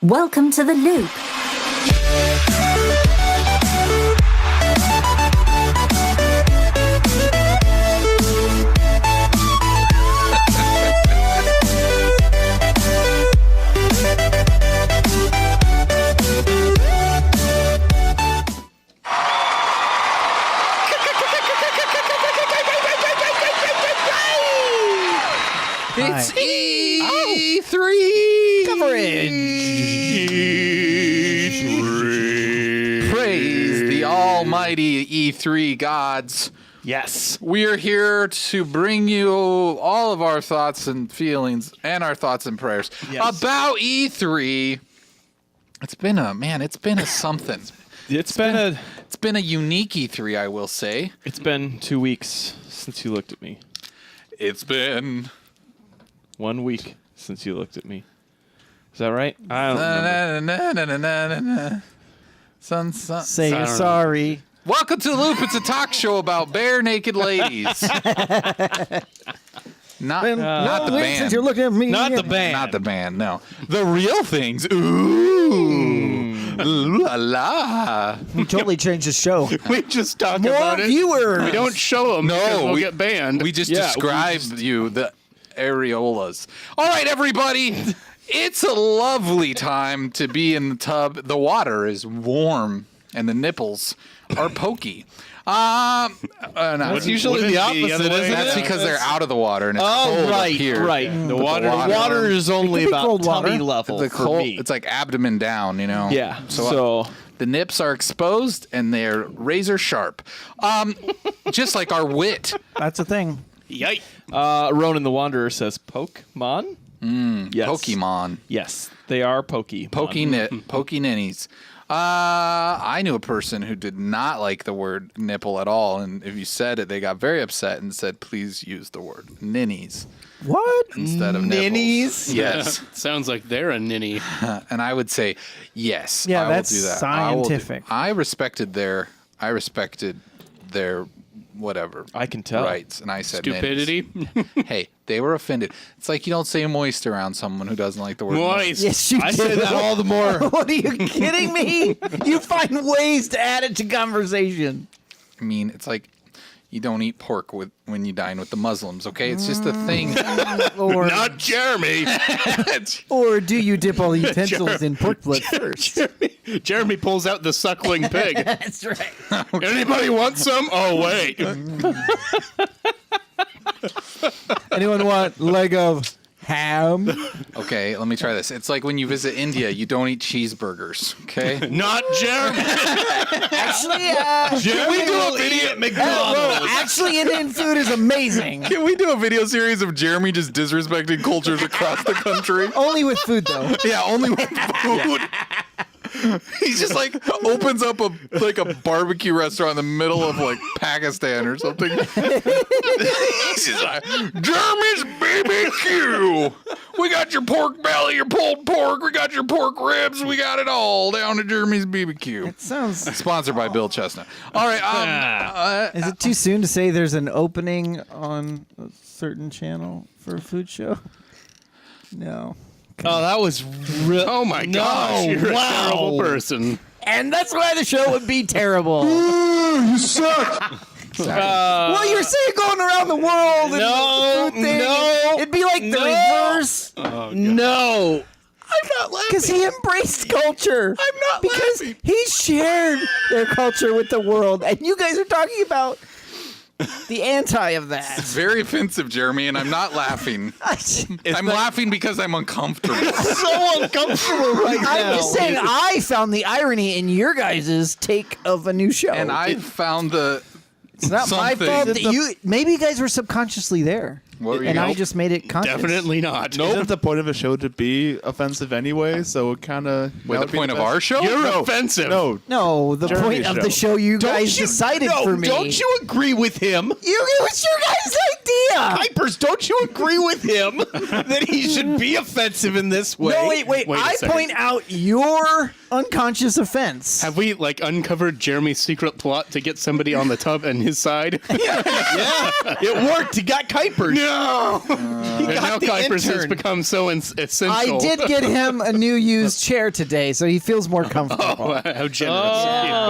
Welcome to the loop. It's E3 coverage. Praise the almighty E3 gods. Yes. We are here to bring you all of our thoughts and feelings and our thoughts and prayers about E3. It's been a something. It's been a unique E3, I will say. It's been 2 weeks since you looked at me. It's been 1 week since you looked at me. Is that right? I don't remember. Say you're sorry. Welcome to the Loop. It's a talk show about bare naked ladies. Not the band. Since you're looking at me. Not the band. Not the band, no. The real things. Ooh. La la. We totally changed the show. We just talk More about it. viewers. We don't show them. No, we'll we get banned. We just Yeah, described you, the areolas. All right, everybody. It's a lovely time to be in the tub. The water is warm and the nipples are pokey. That's usually the opposite, isn't it? That's because they're out of the water and it's cold Oh, up right, here. right. The water is only It could be about cold water. tummy level The for cold, me. it's like abdomen down, you know. Yeah. So, So the nips are exposed and they're razor sharp, just like our wit. That's a thing. Yike. Ronan the Wanderer says Pokemon. Yes. Pokemon, Yes, they are Pokemon. pokey ninnies. I knew a person who did not like the word nipple at all, and if you said it, they got very upset and said, "Please use the word ninnies What? instead of Ninnies? nipples." Yes, Sounds like they're a ninny. and I would say yes. Yeah, I that's will do that. I will do- scientific. I respected their whatever. I can tell. Rights, and I said ninnies. Stupidity. Hey, they were offended. It's like you don't say moist around someone who doesn't like the word Moist. Yes, you I do. say that all the more. What are you kidding me? You find ways to add it to conversation. I mean, it's like you don't eat pork when you dine with the Muslims, okay? It's just a thing. Or, Not Jeremy. or do you dip all the utensils in pork blood first? Jeremy pulls out the suckling pig. That's right. Anybody want some? Oh, wait. Anyone want leg of ham? Okay, let me try this. It's like when you visit India, you don't eat cheeseburgers, okay? Not Jeremy. Actually, We do a video at McDonald's. actually, Indian food is amazing. Can we do a video series of Jeremy just disrespecting cultures across the country? Only with food, though. Yeah, only with food. He's just like opens up a barbecue restaurant in the middle of like Pakistan or something. He's just like, Jeremy's BBQ. We got your pork belly, your pulled pork, we got your pork ribs, we got it all down to Jeremy's BBQ. It sounds. Sponsored by Bill Chestnut. All right. Is it too soon to say there's an opening on a certain channel for a food show? No. Oh, that was real. Oh, my gosh. You're a terrible person. And that's why the show would be terrible. You suck. Well, you're saying going around the world and No, the food thing. no, It'd be like the no. reverse. No. I'm not laughing. Because he embraced culture. I'm not because laughing. he shared their culture with the world. And you guys are talking about the anti of that. It's very offensive, Jeremy, and I'm not laughing. I'm laughing because I'm uncomfortable. So uncomfortable right now. I'm just saying I found the irony in your guys' take of a new show. And I found it's not my something. fault that you maybe you guys were subconsciously there. What were you and I going- just made it conscious. Definitely not. Isn't the point of a show to be offensive anyway? So kind of. Wait, the point of our show? You're offensive. No. No, the Jeremy's point of the show. show you guys decided for me. Don't you agree with him? It was your guys' idea. Kuipers, don't you agree with him that he should be offensive in this way? No, wait. Wait a I second. point out your unconscious offense. Have we like uncovered Jeremy's secret plot to get somebody on the tub and his side? Yeah, it worked. He got Kuipers. No. He And got now the Kuipers has intern. become so essential. I did get him a new used chair today, so he feels more comfortable. How generous.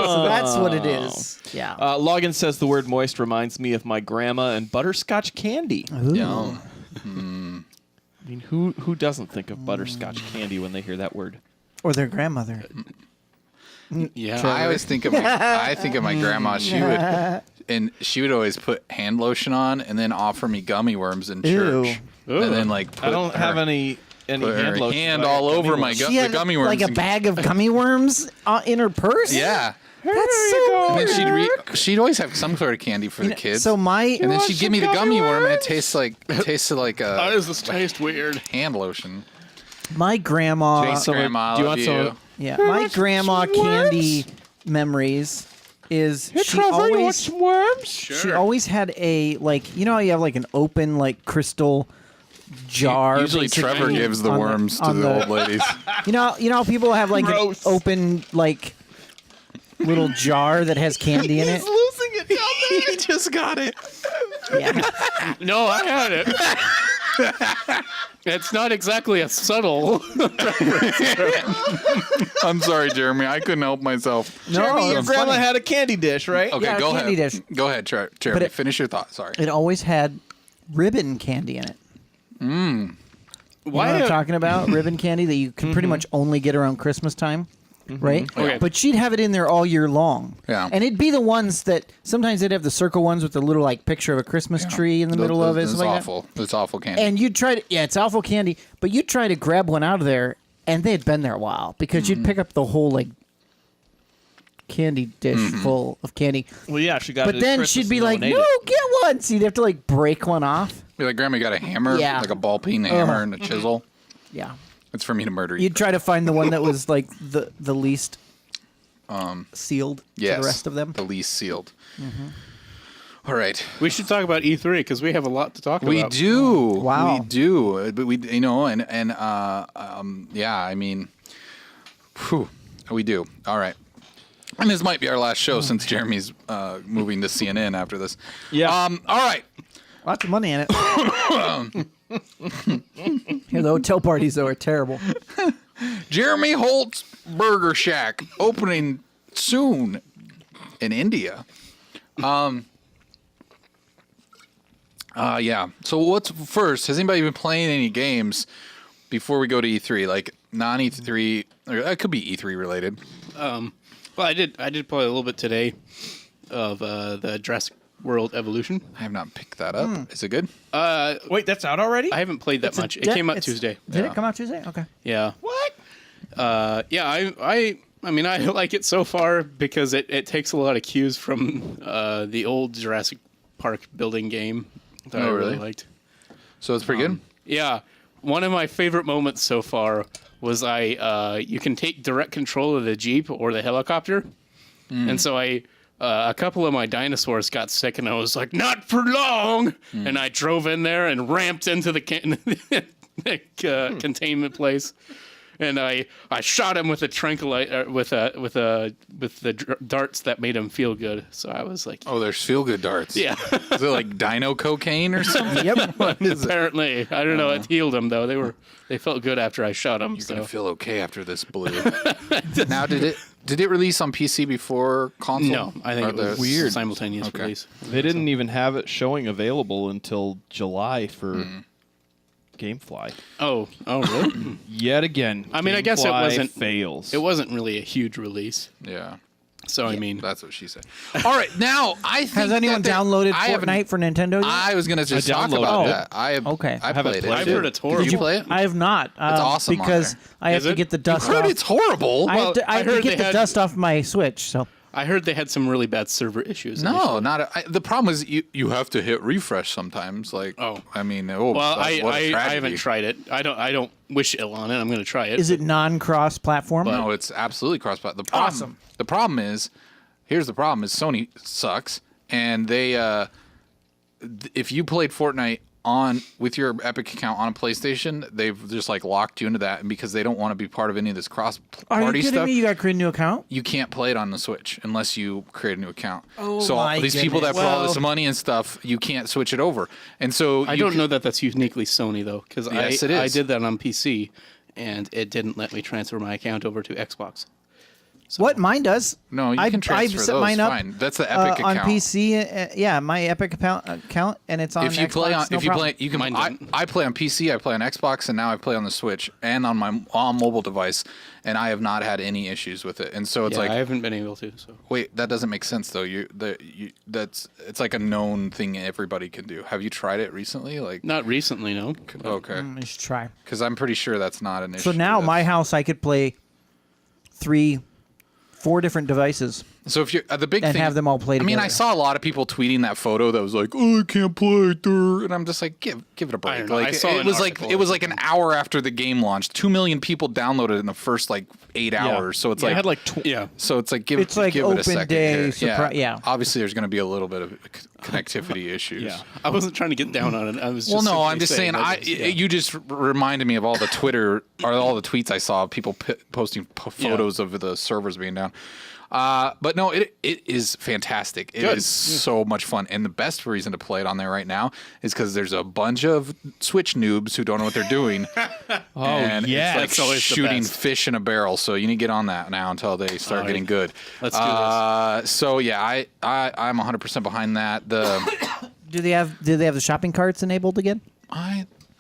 So that's what it is. Yeah. Logan says the word moist reminds me of my grandma and butterscotch candy. Yeah. I mean, who doesn't think of butterscotch candy when they hear that word? Or their grandmother. Yeah. I always think of my grandma. She would always put hand lotion on and then offer me gummy worms in church. Ew. And then like put I don't have her- any put hand her lotion. hand but I all got over gummy my worms. gu- She the had gummy worms. like a and- bag of gummy worms in her purse? Yeah. That's so And weird. then she'd always have some sort of candy for the kids. So my and then she'd give me the gummy worm and it tasted like How a does this taste weird? hand lotion. my grandma Thanks, Grandma. I do you love want some- yeah, my grandma candy memories is she always worms? she always had a like you know how you have like an open like crystal jar. Usually basically Trevor gives the on worms to on the old ladies. You know how people have like Gross. an open like little jar that has candy in it. Losing it down there. He just got it. Yeah. No, I had it. It's not exactly a subtle. I'm sorry, Jeremy. I couldn't help myself. Jeremy, your That's grandma funny. had a candy dish, right? Okay, Yeah, go candy ahead. dish. Go ahead, Jeremy. it- Finish your thought. Sorry. It always had ribbon candy in it. You know what I'm talking about? Ribbon candy that you can pretty much only get around Christmas time, right? Okay. But she'd have it in there all year long. Yeah. And it'd be the ones that sometimes they'd have the circle ones with the little like picture of a Christmas tree in the middle of it. It's stuff like that. awful. It's awful candy. And you'd try to, it's awful candy, but you'd try to grab one out of there, and they had been there a while because you'd pick up the whole like candy dish full of candy. Well, yeah, she got it But at then Christmas she'd be and no like, one ate "No, it. get one." So you'd have to like break one off. Be like, Grandma, you got a hammer? Yeah. Like a ball peen hammer and a chisel? Yeah. It's for me to murder you. You'd try to find the one that was like the least sealed to Yes. the rest of them. The least sealed. All right. We should talk about E3 because we have a lot to talk We about. do. Wow. We do. But we, yeah, I mean, whew, we do. All right. And this might be our last show since Jeremy's moving to CNN after this. Yeah. All right. Lots of money in it. Here, the hotel parties though are terrible. Jeremy Holt's Burger Shack opening soon in India. Yeah. So what's first? Has anybody been playing any games before we go to E3? Like non-E3, or that could be E3 related. Well, I did play a little bit today of the Jurassic World Evolution. I have not picked that up. Is it good? Wait, that's out already? I haven't played that much. It Yeah, came out it's- Tuesday. Did Yeah. it come out Tuesday? Okay. Yeah. What? Yeah, I mean, I like it so far because it takes a lot of cues from the old Jurassic Park building game that I really really? liked. So it's pretty good. Yeah, one of my favorite moments so far was you can take direct control of the Jeep or the helicopter, and so a couple of my dinosaurs got sick, and I was like, not for long, and I drove in there and ramped into the containment place. And I shot him with a tranquilizer with the darts that made him feel good. So I was like, Oh, there's feel-good darts. yeah. Is it like dino cocaine or something? Yep. Apparently, I don't know. It healed him though. They felt good after I shot them. You're So gonna feel okay after this blue. Now, did it release on PC before console? no, I think Or it was the- Weird. simultaneous Okay. release. They didn't even have it showing available until July for GameFly. Oh, really? Yet again, I mean, I guess it GameFly wasn't- fails. It wasn't really a huge release. Yeah. So I mean, That's what she said. All right, now I think Has anyone that downloaded I haven't- Fortnite for Nintendo yet? I was gonna just talk downloaded about it. that. I have. Okay. I haven't played it. played I've heard it's horrible. Did you play it? I have not. It's awesome on because there. I have Is to it? get the dust I heard off. it's horrible. I have to I get heard the they had- dust off my Switch. So I heard they had some really bad server issues. No, the problem is you have to hit refresh sometimes. Like, Oh. I mean, Well, what a I tragedy. haven't tried it. I don't wish ill on it. I'm going to try it. Is it non-cross platform? No, it's absolutely cross-platform. The problem, Awesome. The problem is, here's the problem: is Sony sucks, and they, if you played Fortnite with your Epic account on a PlayStation, they've just like locked you into that, and because they don't want to be part of any of this Are you cross-party kidding stuff. me? You got to create a new account? You can't play it on the Switch unless you create a new account. Oh so my these people that goodness. put all this Well- money and stuff, you can't switch it over. And so I don't know that that's uniquely Sony though, because Yes, it I is. did that on PC, and it didn't let me transfer my account over to Xbox. What? Mine does. No, you can transfer set those. mine up, Fine. That's the Epic on account. PC. Yeah, my Epic account, and it's on. If you Xbox, play on, no if you problem. play, you can. Mine didn't. I play on PC, I play on Xbox, and now I play on the Switch and on my mobile device, and I have not had any issues with it. And so it's Yeah, like, I haven't been able to. So wait, that doesn't make sense though. It's like a known thing everybody can do. Have you tried it recently? Like, not recently, no. okay, I should try. because I'm pretty sure that's not an issue. So now That's- my house, I could play 4 different devices. So if you're the big and thing, have them all play I mean, I together. saw a lot of people tweeting that photo that was like, "Oh, I can't play," and I'm just like, give it a break. don't know. Like I saw it an was like article it or was like an hour after the game launched. 2 million people downloaded it in the first like 8 hours. So it's I like had like Yeah. so it's like give It's like give it a open second day here. yeah. Obviously, there's going to be a little bit of connectivity issues. Yeah. I wasn't trying to get down on it. I was just Well, no, simply I'm just saying. You just reminded me of all the Twitter or all the tweets I saw of people posting photos of the servers being down. But no, it is fantastic. It is so much fun, and the best reason to play it on there right now is because there's a bunch of Switch noobs who don't know what they're doing. and yeah. it's like That's always the shooting best. fish in a barrel. So you need to get on that now until they start getting good. Let's do this. So yeah, I'm 100% behind that. Do they have the shopping carts enabled again?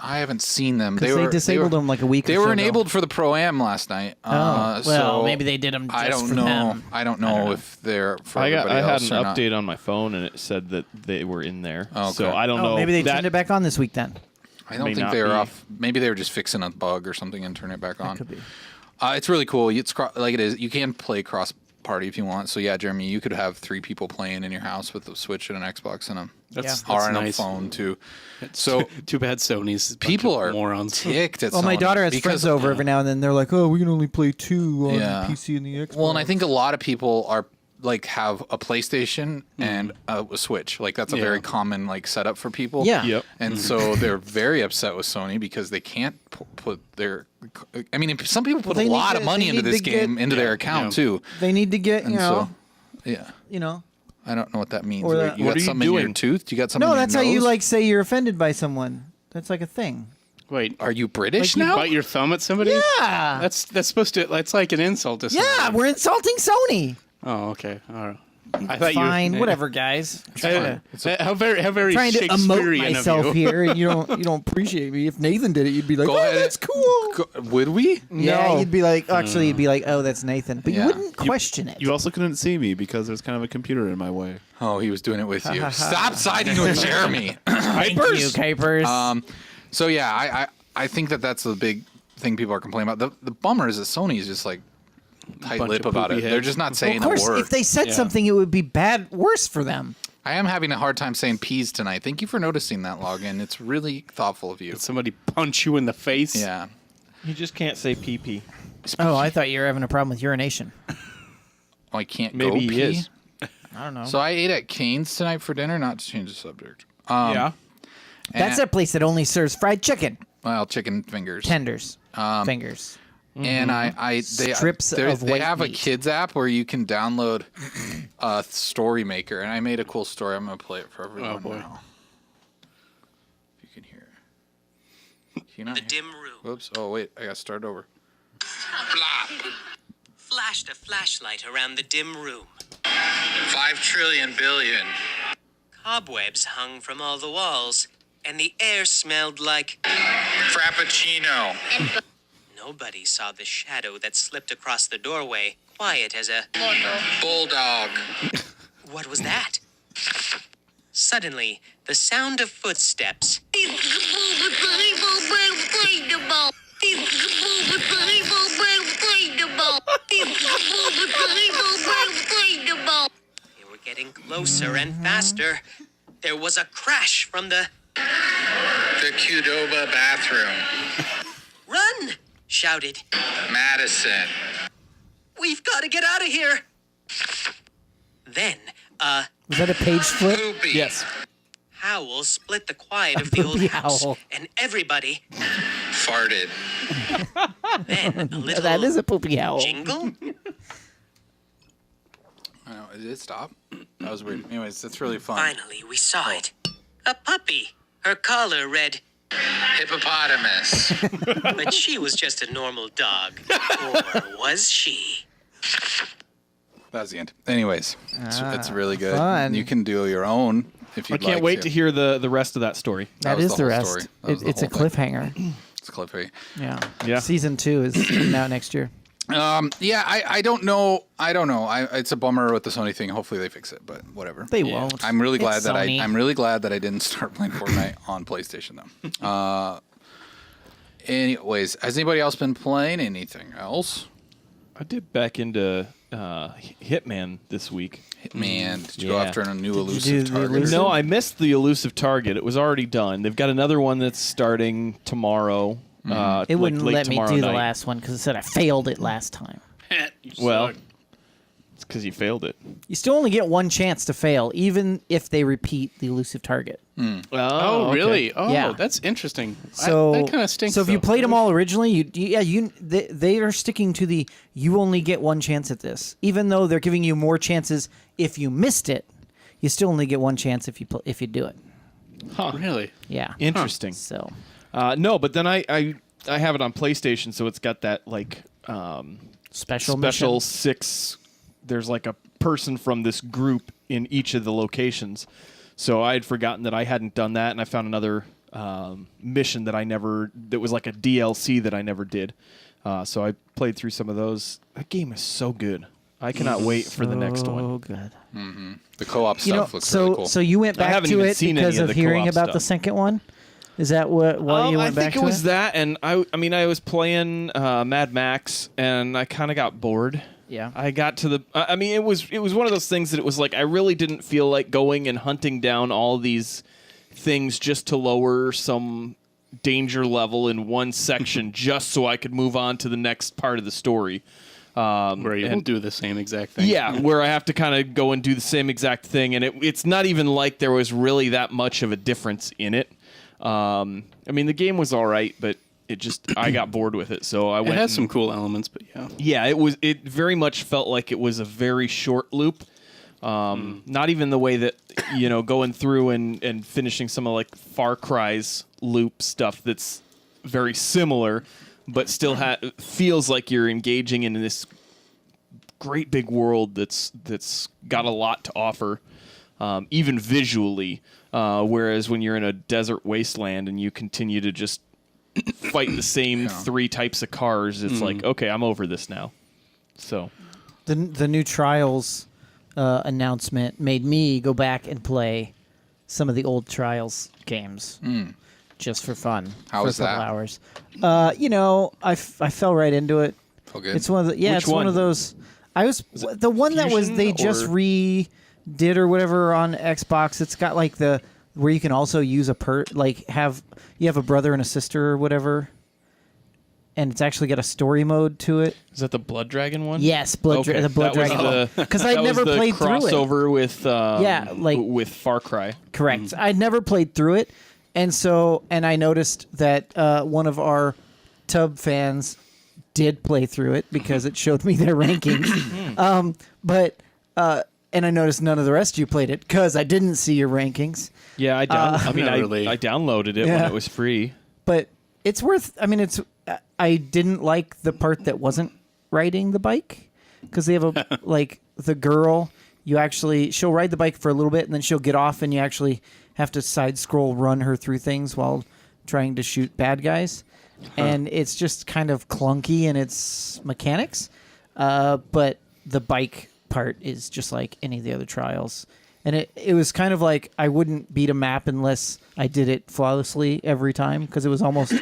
I haven't seen them. Because they disabled them like a week They or so were ago. enabled for the Pro-Am last night. Well, so maybe they did them just I don't for know. them. I don't know if they're for I everybody had else an or not. update on my phone and it said that they were in there. Okay. So I don't Oh, know. maybe they that, turned it back on this week then. I don't may think not they were be. off. Maybe they were just fixing a bug or something and turn it back on. Could be. It's really cool. It's like it is. You can play cross party if you want. So yeah, Jeremy, you could have 3 people playing in your house with a Switch and an Xbox and That's or on nice. a phone too. So Too bad Sony's a bunch people of are morons. ticked at Well, my Sony daughter has because- friends over every now and then. They're like, "Oh, we can only play 2 on Yeah. the PC and the Xbox." Well, and I think a lot of people are like have a PlayStation and a Switch. Like that's a Yeah. very common like setup for people. Yeah. Yep. And so they're very upset with Sony because they can't put their. I mean, some people put they a need lot to- of money they into need this to get- game into their account Yeah. too. they need to get And so, yeah, I don't know what that means. Or Wait, that- you What got are you something in your doing? tooth? You got something? No, in your that's how you nose? like say you're offended by someone. That's like a thing. Wait, Are you British you now? bite your thumb at somebody? Yeah. That's supposed to. That's like an insult to somebody. Yeah, we're insulting Sony. Oh, okay. All right. I thought Fine, you. whatever, guys. How very Trying to emote Shakespearean myself of you. here, and you don't appreciate me. If Nathan did it, you'd be like, Go "Oh, ahead. that's cool." Would we? Yeah, No. you'd be like, actually, you'd be like, "Oh, that's Nathan," but Yeah. you wouldn't question it. You also couldn't see me because there's kind of a computer in my way. Oh, he was doing it with you. Stop siding with Jeremy. Thank you, Capers. So yeah, I think that's the big thing people are complaining about. The bummer is that Sony is just like Bunch tight-lipped of about it. poopy They're heads. just not Well, saying of course, a word. if they said Yeah. something, it would be worse for them. I am having a hard time saying peas tonight. Thank you for noticing that, Login. It's really thoughtful of you. Somebody punch you in the face. Yeah. You just can't say PP. Oh, I thought you were having a problem with urination. Oh, I can't Maybe go he pee. is. I don't know. So I ate at Cane's tonight for dinner, not to change the subject. Yeah. That's a place that only serves fried chicken Well, chicken fingers. tenders, fingers. And they Strips they of white have a meat. kids app where you can download a story maker, and I made a cool story. I'm gonna play it for everyone boy. now. If you can hear it. Can you not The hear- dim room. Whoops! Oh wait, I gotta start over. Flashed a flashlight around the dim room. 5 trillion billion. Cobwebs hung from all the walls, and the air smelled like... Frappuccino. Nobody saw the shadow that slipped across the doorway, quiet as a... Bulldog. What was that? Suddenly, the sound of footsteps They were getting closer and faster. There was a crash from the Qdoba bathroom. Run! Shouted. Madison. We've got to get out of here. Then, Was that a page flip? Poopy. Yes. howl split the quiet of the old Poopy house, howl. and everybody. Farted. Then a little That is a poopy owl. jingle. I know. Did it stop? That was weird. Anyways, that's really fun. Finally, we saw it. A puppy. Her collar read, Hippopotamus. but she was just a normal dog. Or was she? That was the end. Anyways, it's really good. fun. You can do your own if you I can't wait to hear the rest of that story. That That was is the the whole rest. story. That was the It's a whole thing. cliffhanger. It's Cliffy. Yeah. Yeah. Season 2 is coming out next year. Yeah, I don't know. It's a bummer with the Sony thing. Hopefully they fix it, but whatever. They won't. I'm really glad It's that Sony. I'm really glad that I didn't start playing Fortnite on PlayStation though. Anyways, has anybody else been playing anything else? I did back into Hitman this week. Man, did you go Yeah. after a new do elusive the target? elusive? No, I missed the elusive target. It was already done. They've got another one that's starting tomorrow. It wouldn't late let me tomorrow do the night. last one because it said I failed it last time. Well, suck. it's because you failed it. You still only get one chance to fail, even if they repeat the elusive target. Oh, okay. really? Oh, Yeah. that's interesting. So that kind of stinks. So if you though. played them all originally, they are sticking to the you only get one chance at this, even though they're giving you more chances if you missed it. You still only get one chance if you do it. Really? Yeah. Interesting. So No, but then I have it on PlayStation, so it's got that like special special mission. 6. There's like a person from this group in each of the locations. So I had forgotten that I hadn't done that, and I found another mission that was like a DLC that I never did. So I played through some of those. That game is so good. I cannot wait for the next one. Oh, good. The co-op You know, stuff looks really cool. so you went I back haven't to even it seen because any of of the hearing co-op about the stuff. second one. Is that why you I went back think to it was that, and I was playing Mad Max, and I kind of got bored. Yeah. I got to the. I mean, it was one of those things that it was like I really didn't feel like going and hunting down all these things just to lower some danger level in one section, just so I could move on to the next part of the story. Where you and- will do the same exact thing. Yeah, where I have to kind of go and do the same exact thing, and it's not even like there was really that much of a difference in it. I mean, the game was all right, but I got bored with it, so I It went. has and- some cool elements, but yeah. Yeah, it very much felt like it was a very short loop. Not even the way that going through and finishing some of like Far Cry's loop stuff that's very similar, but still feels like you're engaging in this great big world that's got a lot to offer, even visually. Whereas when you're in a desert wasteland and you continue to just fight the same 3 types of cars, it's like, okay, I'm over this now. So The new Trials announcement made me go back and play some of the old Trials games just for fun. How for was a couple that? hours. I fell right into it. Feel good? It's one of the Which it's one one? of those. I was the one that was Fusion they just or- redid or whatever on Xbox. It's got like the where you can also use you have a brother and a sister or whatever, and it's actually got a story mode to it. is that the Blood Dragon one? Yes, the Blood That was Dragon. Because I'd that was never the played through it. crossover with like- with Far Cry. Correct. I'd never played through it, and I noticed that one of our Tub fans did play through it because it showed me their rankings. And I noticed none of the rest of you played it because I didn't see your rankings. Yeah, I Not really. I downloaded it when Yeah. it was free. But it's worth. I mean, I didn't like the part that wasn't riding the bike because they have a like the girl. She'll ride the bike for a little bit and then she'll get off and you actually have to side scroll run her through things while trying to shoot bad guys, and it's just kind of clunky in its mechanics. But the bike part is just like any of the other Trials. And it was kind of like I wouldn't beat a map unless I did it flawlessly every time because it was almost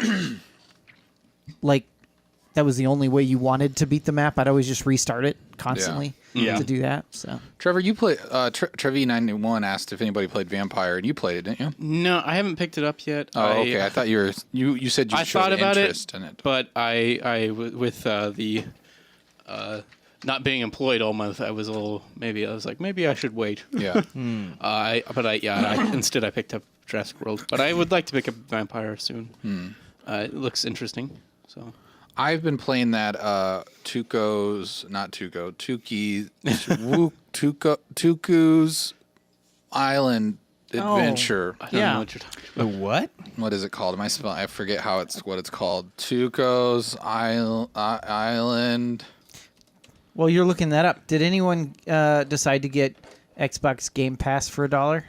like that was the only way you wanted to beat the map, I'd always just restart it constantly Yeah. to do that. So Trevor, you play. Trevi91 asked if anybody played Vampire, and you played it, didn't you? No, I haven't picked it up yet. Oh, okay. I thought you said you I showed thought about interest in it. but with the not being employed all month, I was like, maybe I should wait. Yeah. Instead I picked up Jurassic World, but I would like to pick up Vampire soon. It looks interesting. So I've been playing that Tuku's Island Adventure. I don't Yeah. know what you're talking The what? What is it called? Am I spelling? I forget what it's called. Tuco's Island. Well, you're looking that up. Did anyone decide to get Xbox Game Pass for $1?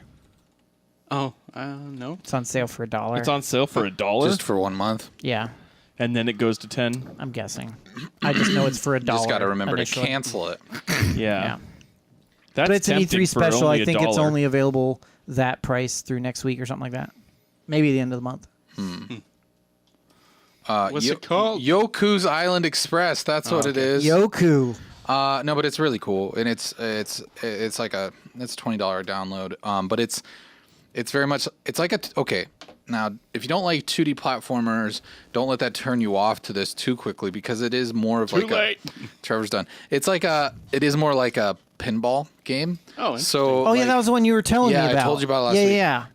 about. Oh, no. It's on sale for $1. It's on sale for $1, Just for 1 month. Yeah, and then it goes to 10. I'm guessing. I just know it's for $1. Just got to remember initially. to cancel it. Yeah. Yeah, That's but it's an tempting E3 for special. only I think it's $1. only available that price through next week or something like that. Maybe the end of the month. What's it called? Yoku's Island Express. That's what it is. Yoku. No, but it's really cool, and it's like it's $20 download. But it's very much like okay. Now, if you don't like 2D platformers, don't let that turn you off to this too quickly, because it is more of like late. Trevor's done. It is more like a pinball game. Oh, so Oh, yeah, like, that was the one you were telling yeah, me I about. told you about last yeah, week. Yeah,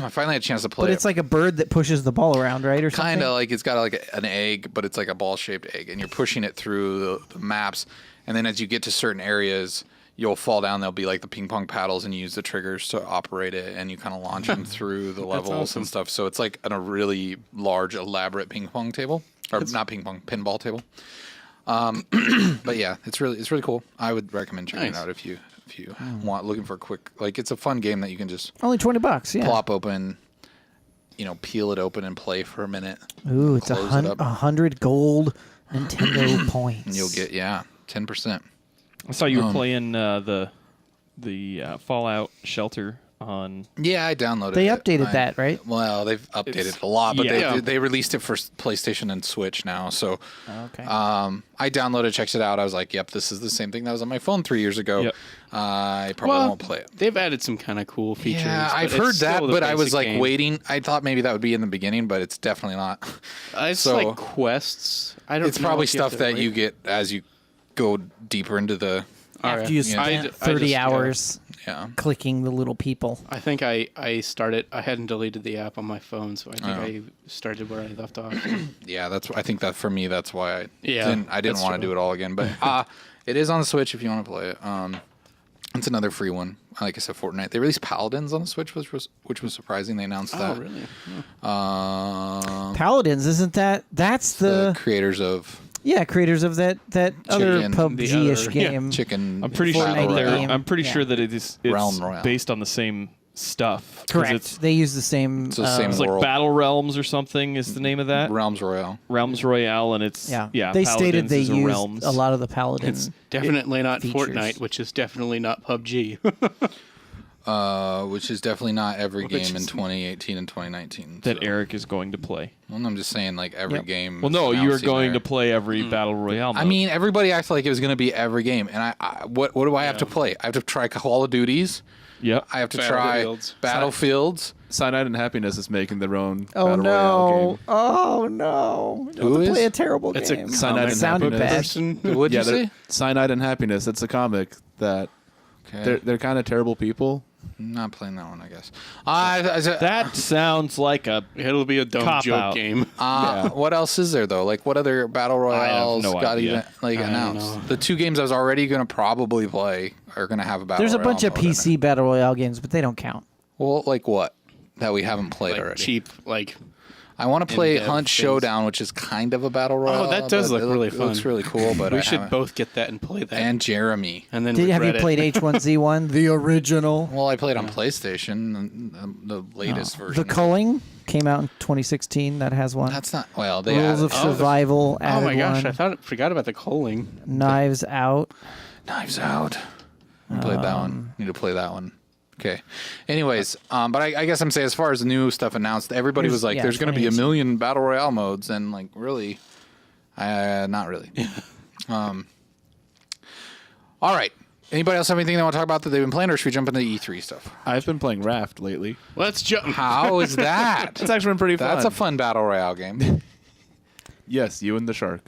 I finally had a chance to play but it. it's like a bird that pushes the ball around, right? Or something? Kind of like it's got like an egg, but it's like a ball-shaped egg, and you're pushing it through the maps. And then as you get to certain areas, you'll fall down. There'll be like the ping pong paddles, and you use the triggers to operate it, and you kind of launch them through the levels awesome. and stuff. So it's like a really large, elaborate ping pong table, or not ping pong, pinball table. But yeah, it's really cool. I would recommend checking it Nice. out if you want, looking for a quick, like, it's a fun game that you can just Only $20. Yeah. plop open, peel it open and play for a minute. Ooh, it's Close it up. 100 gold Nintendo points. And you'll get 10%. I saw you were playing the Fallout Shelter on. Yeah, I downloaded They it. updated that, right? Well, they've updated it a lot, but yeah. they released it for PlayStation and Switch now. So Okay. I downloaded, checked it out. I was like, yep, this is the same thing that was on my phone 3 years ago. Yep. I probably won't play it. They've added some kind of cool features. Yeah, but I've it's heard that, still the but I was basic like game. waiting. I thought maybe that would be in the beginning, but it's definitely not. It's so- like quests. I don't. It's know probably if you have stuff to that wait. you get as you go deeper into the. After you spent I 30 just- hours Yeah. clicking the little people. I think I started. I hadn't deleted the app on my phone, so I think I started where I left off. Yeah, I think that for me, that's why I Yeah, didn't that's want to true. do it all again. But it is on the Switch if you want to play it. It's another free one. Like I said, Fortnite. They released Paladins on the Switch, which was surprising. They announced Oh, that. really? Paladins, isn't that's The the creators of creators of that other Chicken. PUBG-ish The other- game. Chicken. I'm pretty Battle sure Fortnite Royale. game. I'm pretty Yeah. sure that it's Realm Royale. based on the same stuff. 'Cause Correct. It's, They use the same. It's the same it's like world. Battle Realms or something is the name of that. Realms Royale. Realms Royale, and it's Yeah. yeah. They Paladins stated they is a used Realms. a lot of the Paladin. It's definitely not features. Fortnite, which is definitely not PUBG. Which is definitely not every Which game in is- 2018 and 2019. that so. Eric is going to play. Well, I'm just saying, like, every Yep. game. Well, no, you are announced in going there. to play every Hmm. Battle Royale. I mode. mean, everybody acted like it was going to be every game, and what do I have to play? I have to try Call of Duties. yep. I have to try Battlefields. Battlefields. Cyanide and Happiness is making their own oh Battle Royale no! game. Oh no! Don't Who play is? a terrible It's a game. Cyanide and sounded Happiness. bad. Person. What'd Yeah, you they're- say? Cyanide and Happiness. It's a comic that Okay. they're kind of terrible people. I'm not playing that one, I guess. That sounds like a. It'll be a dumb Cop joke out. game. What else is there though? Like, what other battle royales no got idea. even I don't announced? know. The two games I was already going to probably play are going to have a battle. There's a royale bunch of mode in it. PC battle royale games, but they don't count. Well, like what that we haven't played Like already. cheap, like I want to play in-depth Hunt things. Showdown, which is kind of a battle royale. that does but look really fun. Looks really cool, but we I should haven't. both get that and play that. And Jeremy. and then Have you regret it. played H1Z1, the original? Well, I played on PlayStation, the latest version. The Culling came out in 2016. That has one. That's not well. They Rules added of Survival. Oh added my gosh! one. I forgot about the Culling. Knives Out. Knives Out. I played that one. Need to play that one. Okay. Anyways, but I guess I'm saying as far as the new stuff announced, everybody was like, yeah, "There's going to be a 2018. million battle royale modes," and like, really, Not really. All right. Anybody else have anything they want to talk about that they've been playing, or should we jump into the E3 stuff? I've been playing Raft lately. Let's jump. How is that? It's actually been pretty fun. That's a fun battle royale game. Yes, you and the shark.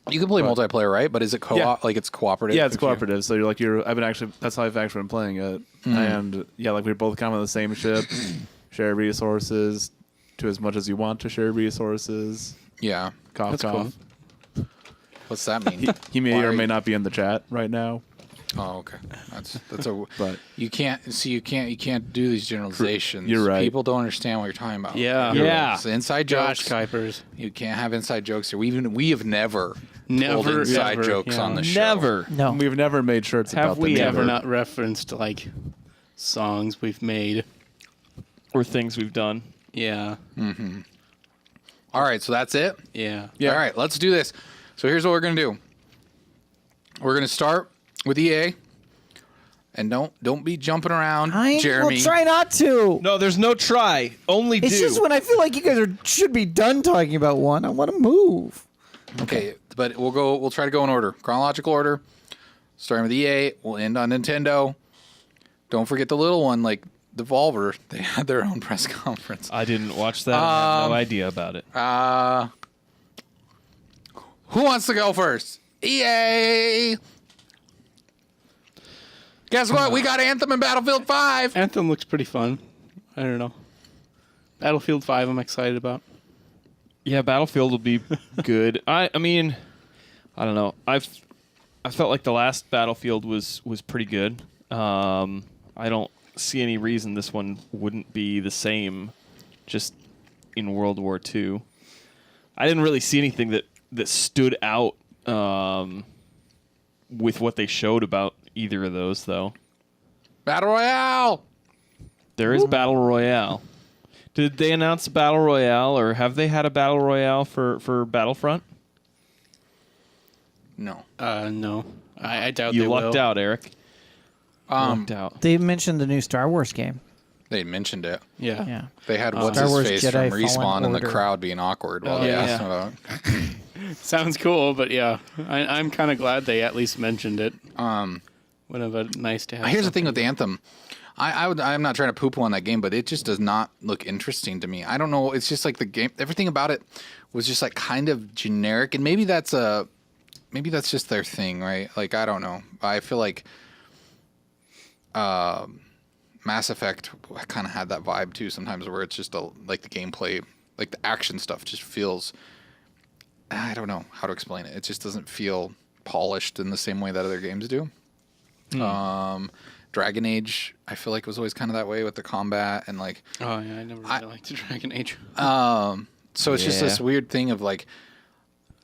You can play multiplayer, right? But is it co-op? Yeah. Like it's cooperative? Yeah, it's cooperative. So that's how I've actually been playing it. Mm-hmm. And yeah, like we're both kind of on the same ship, share resources to as much as you want to share resources. Yeah. Cough, That's cough. What's that mean? He may Why or are may you- not be in the chat right now. Oh, okay. That's a. But You can't do these generalizations. You're right. People don't understand what you're talking about. Yeah. Yeah. It's inside Josh jokes. Kuipers. You can't have inside jokes here. We have never told Never, inside ever, jokes yeah. on the show. Never. No. we've never made shirts Have about we them ever? Never not referenced like songs we've made. Or things we've done. Yeah. All right, so that's it. Yeah. All right, let's do this. So here's what we're gonna do. We're gonna start with EA, and don't be jumping around, I Jeremy. will try not to. No, there's no try. Only It's do. just when I feel like you guys should be done talking about one, I want to move. Okay, but we'll try to go in order, chronological order. Starting with EA, we'll end on Nintendo. Don't forget the little one, like Devolver. They had their own press conference. I didn't watch that. I have no idea about it. Who wants to go first? EA. Guess what? We got Anthem and Battlefield 5. Anthem looks pretty fun. I don't know. Battlefield 5 I'm excited about. Yeah, Battlefield will be good. I mean, I don't know. I felt like the last Battlefield was pretty good. I don't see any reason this one wouldn't be the same, just in World War II. I didn't really see anything that stood out with what they showed about either of those, though. Battle Royale. There is Battle Royale. Did they announce a Battle Royale, or have they had a Battle Royale for Battlefront? No. No. I doubt You they lucked will. out, Eric. Lucked out. They mentioned the new Star Wars game. They mentioned it. Yeah. Yeah. They had what's Star his Wars face Jedi from Respawn Fallen in the Order. crowd being awkward while Oh, they yeah. asked him about. Sounds cool, but yeah. I'm kind of glad they at least mentioned it. Would have been nice to have. Here's the thing something. with Anthem. I'm not trying to poo-poo on that game, but it just does not look interesting to me. I don't know. It's just like the game. Everything about it was just like kind of generic, and maybe that's just their thing, right? Like I don't know. I feel like Mass Effect kind of had that vibe too. Sometimes where it's just like the gameplay, like the action stuff, just feels. I don't know how to explain it. It just doesn't feel polished in the same way that other games do. Dragon Age, I feel like was always kind of that way with the combat and like. Oh yeah, I never really liked the Dragon Age. So it's just this weird thing of like,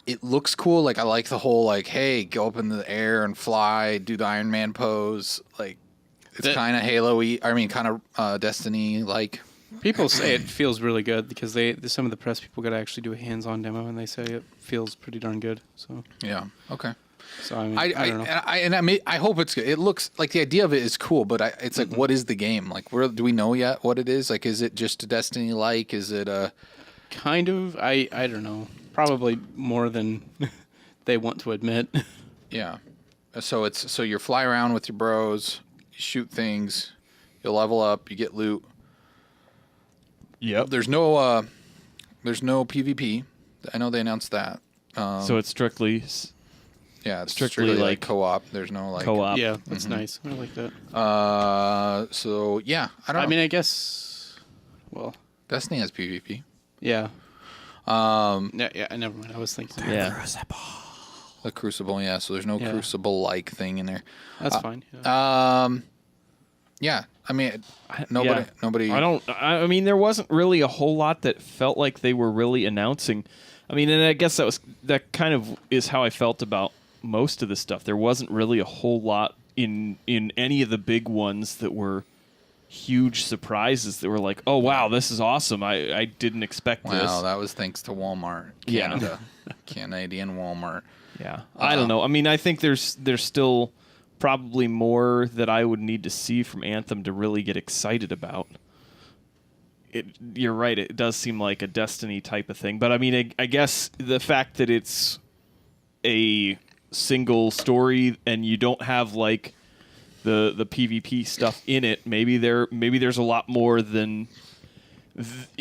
it looks cool. Like I like the whole like, hey, go up in the air and fly, do the Iron Man pose. Like it's kind of Halo-y. I mean, kind of Destiny like. People say it feels really good because some of the press people got to actually do a hands-on demo and they say it feels pretty darn good. So Yeah. Okay. so I mean, I don't know. I hope it's good. It looks like the idea of it is cool, but it's like, what is the game? Like, do we know yet what it is? Like, is it just a Destiny like? Is it a? Kind of. I don't know. Probably more than they want to admit. Yeah. So you fly around with your bros, you shoot things, you level up, you get loot. Yep. There's no PvP. I know they announced that. So it's strictly Yeah, it's strictly strictly like like co-op. There's no like co-op. Yeah, that's nice. I like that. So yeah, I don't know. I mean, I guess. Well, Destiny has PvP. yeah. Yeah. Never mind. I was thinking. Yeah. The Crucible, yeah. So there's no Yeah. Crucible-like thing in there. That's fine. Yeah. Yeah, I mean, nobody. I mean, there wasn't really a whole lot that felt like they were really announcing. I mean, and I guess that kind of is how I felt about most of the stuff. There wasn't really a whole lot in any of the big ones that were huge surprises that were like, oh wow, this is awesome. I didn't expect this. Wow, that was thanks to Walmart, Yeah. Canada, Canadian Walmart. Yeah, I don't know. I mean, I think there's still probably more that I would need to see from Anthem to really get excited about. you're right. It does seem like a Destiny type of thing. But I mean, I guess the fact that it's a single story and you don't have like the PvP stuff in it, maybe there's a lot more than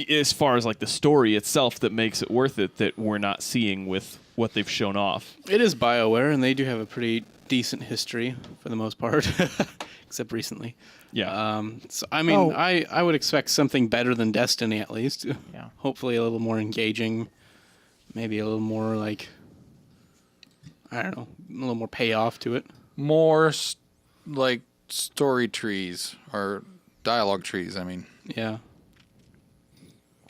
as far as like the story itself that makes it worth it that we're not seeing with what they've shown off. It is BioWare, and they do have a pretty decent history for the most part, except recently. Yeah. So I mean, Oh. I would expect something better than Destiny at least. Yeah. Hopefully a little more engaging, maybe a little more like, I don't know, a little more payoff to it. More like story trees or dialogue trees. I mean, Yeah.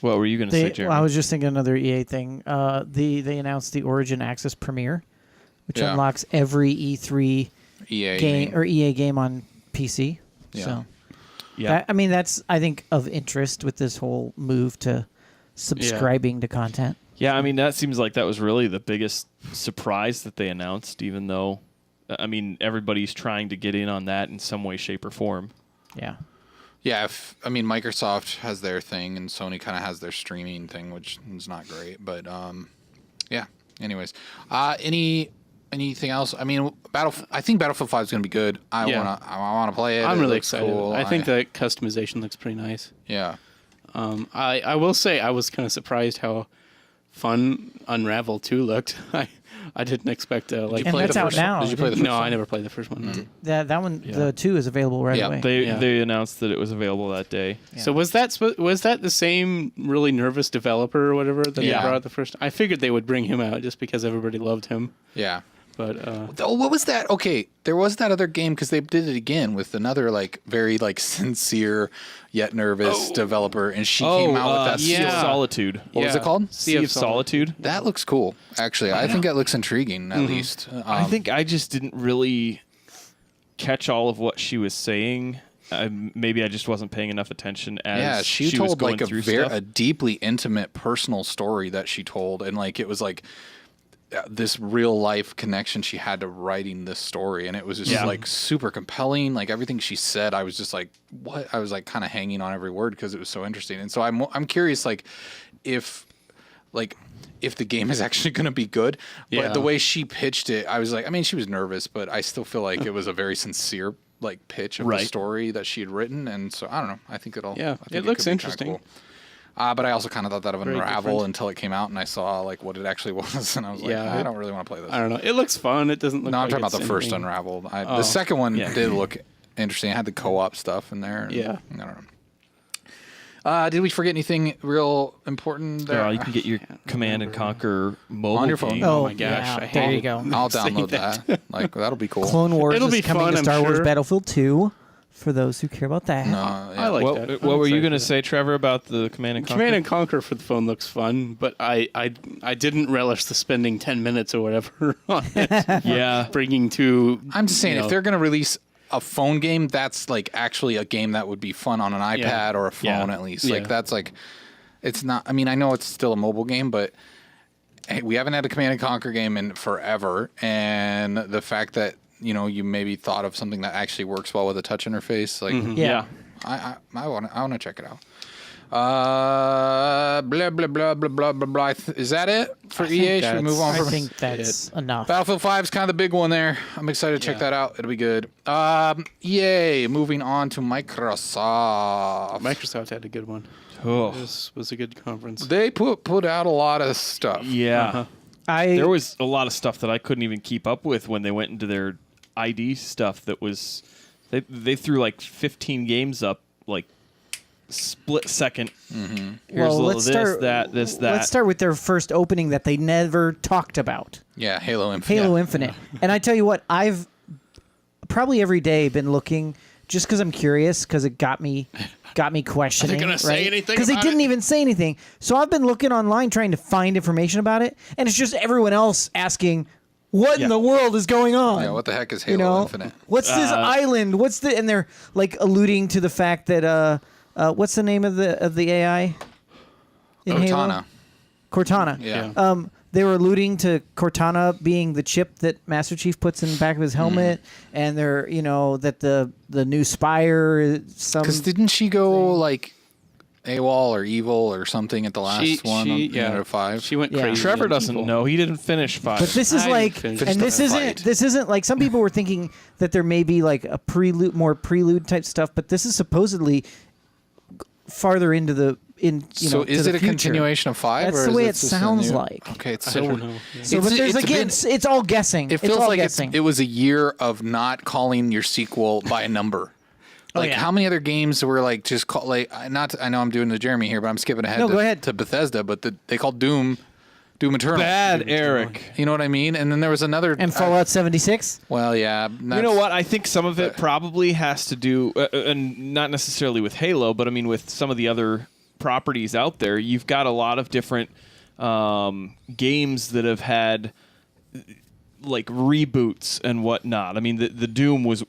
What were you going to say, They, Jeremy? well, I was just thinking another EA thing. They announced the Origin Access Premiere, which Yeah. unlocks every E3 EA game or EA game on PC. Yeah. So yeah. that, I mean, that's I think of interest with this whole move to subscribing to content. Yeah, I mean, that seems like that was really the biggest surprise that they announced, even though, I mean, everybody's trying to get in on that in some way, shape, or form. Yeah. Yeah, I mean, Microsoft has their thing, and Sony kind of has their streaming thing, which is not great. But yeah. Anyways, anything else? I mean, I think Battlefield 5 is going to be good. I wanna play it. I'm It really looks excited. cool. I think the customization looks pretty nice. Yeah. I will say I was kind of surprised how fun Unravel 2 looked. I didn't expect like. And play that's the out first- now. did you play the first No, one? I never played the first one. no. That one, the 2 is available right Yeah. away. They announced that it was available that day. So was that the same really nervous developer or whatever that Yeah. they brought out the first? I figured they would bring him out just because everybody loved him. Yeah. But Oh, what was that? Okay, there was that other game because they did it again with another like very like sincere yet nervous developer, and she came out with that. Sea of yeah. Solitude. What was it called? Sea of Solitude. That looks cool. Actually, I think that looks intriguing. At least. I think I just didn't really catch all of what she was saying. Maybe I just wasn't paying enough attention as Yeah, she was told going like a through stuff. a deeply intimate personal story that she told, and like it was like this real life connection she had to writing this story, and it was just Yeah. like super compelling. Like everything she said, I was just like, what? I was like kind of hanging on every word because it was so interesting. And so I'm curious, like if the game is actually going to be good. Yeah. But the way she pitched it, I was like, I mean, she was nervous, but I still feel like it was a very sincere like pitch of the Right. story that she had written, and so I don't know. I think Yeah, I think it looks could be kinda interesting. cool. But I also kind of thought that of Very Unravel different. until it came out and I saw like what it actually was, and I was like, Yeah. I don't really want to play this. I don't know. It looks fun. It doesn't look. No, I'm like talking about it's the first anything- Unraveled. Oh. The second one Yeah. did look interesting. It had the co-op stuff in there. and Yeah. I don't know. Did we forget anything real important there? Girl, you can get your Command and Conquer mobile On your phone. game. Oh my gosh, yeah, I hate there you it. go. I'll download that. Like that'll be cool. Clone Wars It'll is be coming fun, to I'm Star Wars sure. Battlefield 2 for those who care about that. I like that. What I'm were you excited going to for say, Trevor, about the Command and that. Conquer? Command and Conquer for the phone looks fun, but I didn't relish the spending 10 minutes or whatever on it. Yeah. Bringing to. I'm just saying, you if know, they're going to release a phone game, that's like actually a game that would be fun on an iPad Yeah. or a phone Yeah. at least. Yeah. Like that's like, it's not. I mean, I know it's still a mobile game, but hey, we haven't had a Command and Conquer game in forever, and the fact that you maybe thought of something that actually works well with a touch interface, like Yeah. Yeah. I want to check it out. Blah blah blah blah blah blah blah. Is that it for EA? Should we move on I from think that's enough. Battlefield 5 is kind of the big one there. I'm excited to check that out. It'll be good. EA, moving on to Microsoft. Microsoft had a good one. Oh. This was a good conference. They put out a lot of stuff. Yeah. I There was a lot of stuff that I couldn't even keep up with when they went into their ID stuff that was they threw like 15 games up like split second. Mm-hmm. Here's a little this, that. Let's start with their first opening that they never talked about. Yeah, Halo Infinite. Halo Infinite. And I tell you what, I've probably every day been looking just because I'm curious because it got me questioning. gonna say anything Because they about didn't it? even say anything. So I've been looking online trying to find information about it, and it's just everyone else asking, "What in the world is going on?" Yeah, what the heck is Halo you know, Infinite? what's this island? What's the? And they're like alluding to the fact that what's the name of the AI in Halo? Cortana. Cortana. Yeah. They were alluding to Cortana being the chip that Master Chief puts in the back of his helmet, and they're that the new Spire is some. Because didn't she go like AWOL or evil or something at the last one out of 5. She went Yeah. crazy. Trevor on doesn't evil. know. He didn't finish 5. But this is I like, didn't and finish this isn't like some people were thinking that there may be like a more prelude type stuff, but this is supposedly farther into the So to is the it a future. continuation of 5? That's or the is way it it just a sounds new- like. Okay, it's I so don't know. So, but there's again, it's all guessing. It feels it's all like guessing. it was a year of not calling your sequel by a number. Like yeah. how many other games were like just call like not? I know I'm doing the Jeremy here, but I'm skipping ahead. No, go ahead. To Bethesda, but they called Doom Eternal. Bad, Eric. You know what I mean? And then there was another and Fallout 76. well, yeah. You know what? I think some of it probably has to do, and not necessarily with Halo, but I mean with some of the other properties out there. You've got a lot of different games that have had like reboots and whatnot. I mean, the Doom was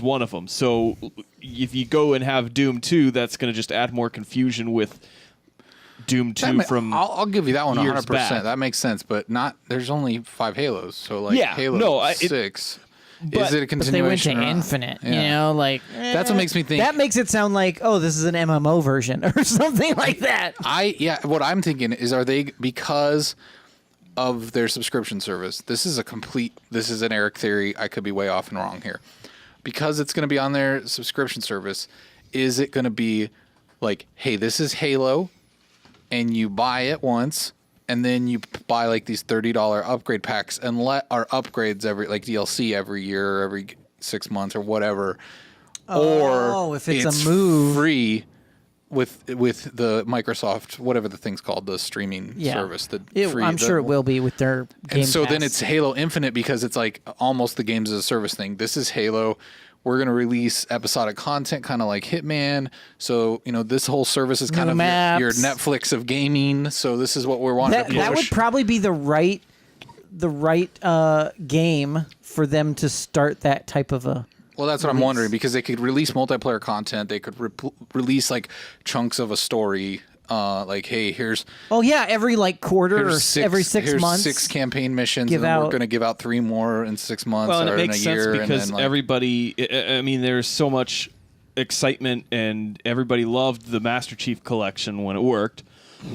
one of them. So if you go and have Doom 2, that's going to just add more confusion with Doom 2 from I'll give you that one years 100%. back. That makes sense, but not. There's only 5 Halos, so like Yeah, Halo no, 6. but- Is it a But they went to continuation? or not? Infinite. Yeah. You know, like That's what makes me think. that makes it sound like, oh, this is an MMO version or something like that. What I'm thinking is, are they because of their subscription service? This is an Eric theory. I could be way off and wrong here. Because it's going to be on their subscription service, is it going to be like, hey, this is Halo, and you buy it once, and then you buy like these $30 upgrade packs and let our upgrades like DLC every year or every 6 months or whatever. Oh, or if it's a move. free with the Microsoft, whatever the thing's called, the streaming Yeah. service. I'm sure it will be with their Game And so then Pass. it's Halo Infinite because it's like almost the games as a service thing. This is Halo. We're going to release episodic content, kind of like Hitman. So, this whole service is kind New of your maps. Netflix of gaming. So this is what we're wanting to push. that would probably be the right game for them to start that type of a. Well, that's what I'm wondering, because they could release multiplayer content. They could release like chunks of a story. Like, hey, here's Oh yeah, every like quarter or every 6 here's months. 6 campaign missions, give and then we're out- going to give out 3 more in 6 months Well, and or it makes in a year. sense because and then, like, everybody, I mean, there's so much excitement and everybody loved the Master Chief collection when it worked.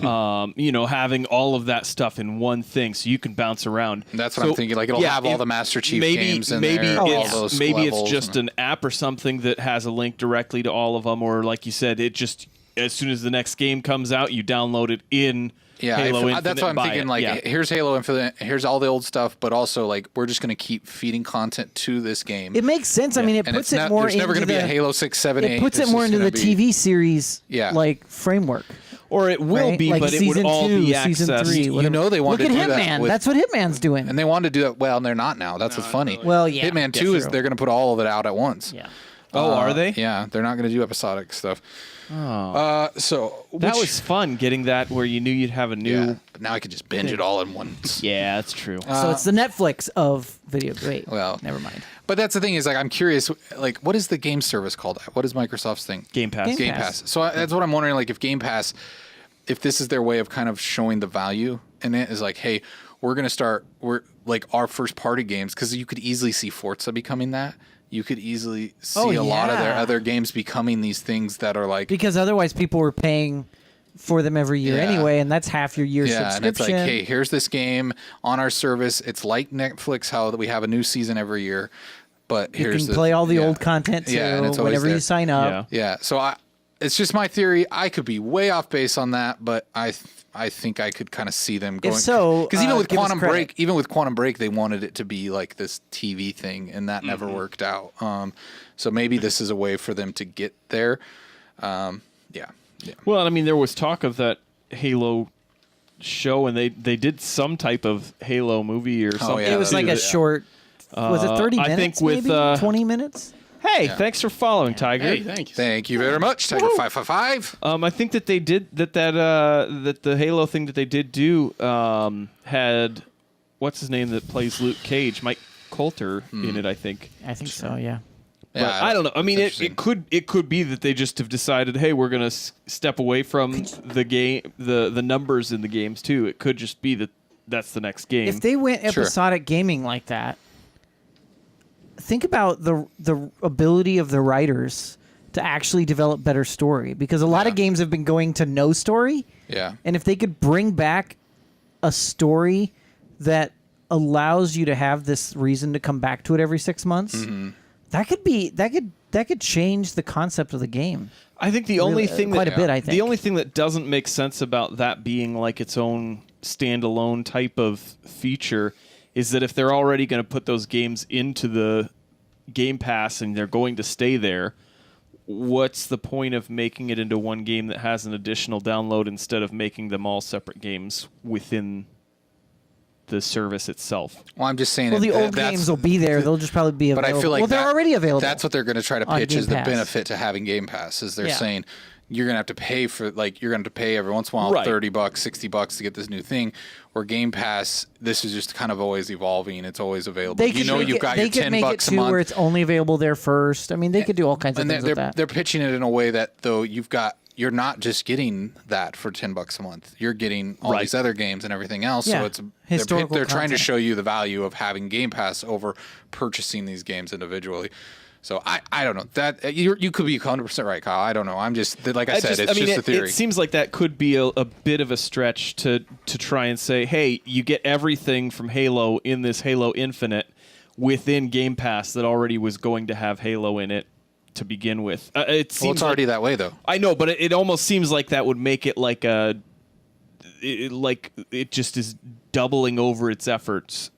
Having all of that stuff in one thing so you can bounce around. That's what I'm thinking. Like, it'll have all the Master Chief games in there, all those maybe it's levels just an app or something that has a link directly to all of them, or like you said, it just as soon as the next game comes out, you download it in Halo Infinite. That's what I'm buy thinking. it. Like, Yeah. here's Halo Infinite, here's all the old stuff, but also like we're just going to keep feeding content to this game. It makes sense. I mean, it and puts it's it more there's never into going to be the a Halo 6, 7, 8. it puts It's it more just into the gonna be- TV series like framework. Or it will right? be, like but it would season all 2, be season accessed. 3. You whatever. know they wanted Look to at do that Hitman. with- That's what Hitman's doing. And they wanted to do that. Well, they're not now. That's what's funny. Well, yeah. Hitman That's 2 is true. they're going to put all of it out at once. Yeah. Oh, are they? Yeah, they're not going to do episodic stuff. Oh. That was fun getting that where you knew you'd have a new. Yeah, but now I could just binge it all in once. Yeah, that's true. So it's the Netflix of video. Wait, Well, never mind. But that's the thing is, like, I'm curious, like, what is the game service called? What is Microsoft's thing? Game Pass. Game Game Pass. So that's what I'm wondering, like, if Game Pass, if this is their way of kind of showing the value in it, is like, hey, we're going to start, like, our first party games, because you could easily see Forza becoming that. You could easily see a lot of their yeah. other games becoming these things that are like, Because otherwise, people were paying for them every year Yeah. anyway, and that's half your year yeah, and it's subscription. like, hey, here's this game on our service. It's like Netflix, how we have a new season every year, but you here's can play all the yeah. old content too Yeah, and it's always whenever there. you sign up. Yeah. Yeah, so it's just my theory. I could be way off base on that, but I think I could kind of see them going. so, because even with give us Quantum Break, they wanted it to be like this TV thing, and that never worked out. So maybe this is a way for them to get there. Yeah. Well, I mean, there was talk of that Halo show, and they did some type of Halo movie or something. yeah, It was like a Yeah. short. Was it 30 I minutes? think with, maybe? 20 minutes. Hey, thanks for following, Tiger. Hey, thank you. Thank you very much, Tiger 555. I think that they did that the Halo thing that they did do had what's his name that plays Luke Cage, Mike Coulter in it, I think. I think so. Yeah. But Yeah, I don't know. I mean, it's it could be that they just have decided, hey, we're gonna step away from the game, the numbers in the games too. It could just be that that's the next game. If they went Sure. episodic gaming like that, think about the ability of the writers to actually develop better story, because a lot of games have been going to no story. Yeah. And if they could bring back a story that allows you to have this reason to come back to it every 6 months, that could change the concept of the game. I think the only thing quite that a bit. I think the only thing that doesn't make sense about that being like its own standalone type of feature is that if they're already going to put those games into the Game Pass and they're going to stay there, what's the point of making it into one game that has an additional download instead of making them all separate games within the service itself? Well, I'm just saying. Well, the old that's- games will be there. They'll just probably be But available. I feel like well, they're already available. That's what they're going to try to on pitch Game as the Pass. benefit to having Game Pass. Is they're Yeah. saying you're going to have to pay for you're going to pay every once in a while Right. $30, $60 to get this new thing. Where Game Pass, this is just kind of always evolving. It's always available. They You could know, make you've it, got they your could make it $10 a too month. where it's only available there first. I mean, they could do all kinds of And things with that. they're pitching it in a way that though you're not just getting that for $10 a month. You're getting all Right. these other games and everything else. Yeah. So it's Historical they're trying to content. show you the value of having Game Pass over purchasing these games individually. So I don't know that you could be 100% right, Kyle. I don't know. I'm just like I said, it's just a theory. It seems like that could be a bit of a stretch to try and say, hey, you get everything from Halo in this Halo Infinite within Game Pass that already was going to have Halo in it to begin with. It seems Well, it's already that way though. I know, but it almost seems like that would make it like it just is doubling over its efforts.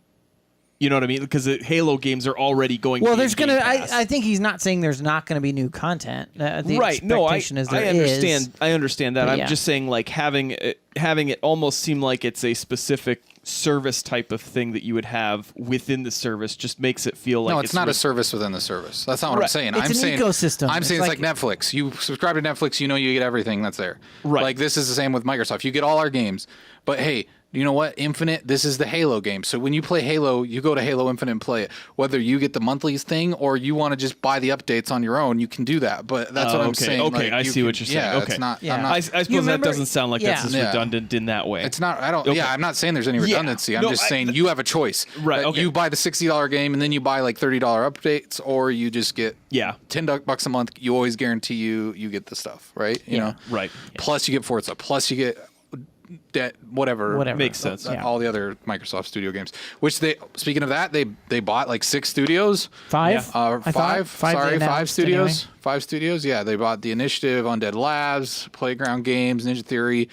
You know what I mean? Because the Halo games are already going. Well, to be there's in gonna. Game Pass. I think he's not saying there's not going to be new content. The Right? No, I expectation is there understand. is. I understand that. But I'm yeah. just saying, like having it almost seem like it's a specific service type of thing that you would have within the service just makes it feel like No, it's not a with- service within the service. That's not what I'm Right. saying. It's I'm an saying ecosystem. I'm It's saying it's like- like Netflix. You subscribe to Netflix, you know you get everything that's there. Right. Like this is the same with Microsoft. You get all our games, but hey, you know what? Infinite. This is the Halo game. So when you play Halo, you go to Halo Infinite and play it. Whether you get the monthlies thing or you want to just buy the updates on your own, you can do that. But that's what I'm okay. saying. Okay, like, I you see can- what you're saying. Yeah, Okay. it's not. Yeah. I'm not I suppose remember- that doesn't sound like that's as Yeah. redundant in that way. It's not. I don't. Okay. Yeah, I'm not saying there's any redundancy. I'm No, just saying you have a choice. Right, That okay. You buy the $60 game and then you buy like $30 updates, or you just get Yeah. $10 a month. You always guarantee you get the stuff, right? You know. Right. Plus you get Forza. Plus you get that whatever. Whatever. Makes sense. Yeah. All the other Microsoft Studio games. Which they. Speaking of that, they bought like 6 studios. 5. Uh, I thought. five. Sorry, they 5 announced studios. anyway. 5 studios. Yeah, they bought The Initiative, Undead Labs, Playground Games, Ninja Theory,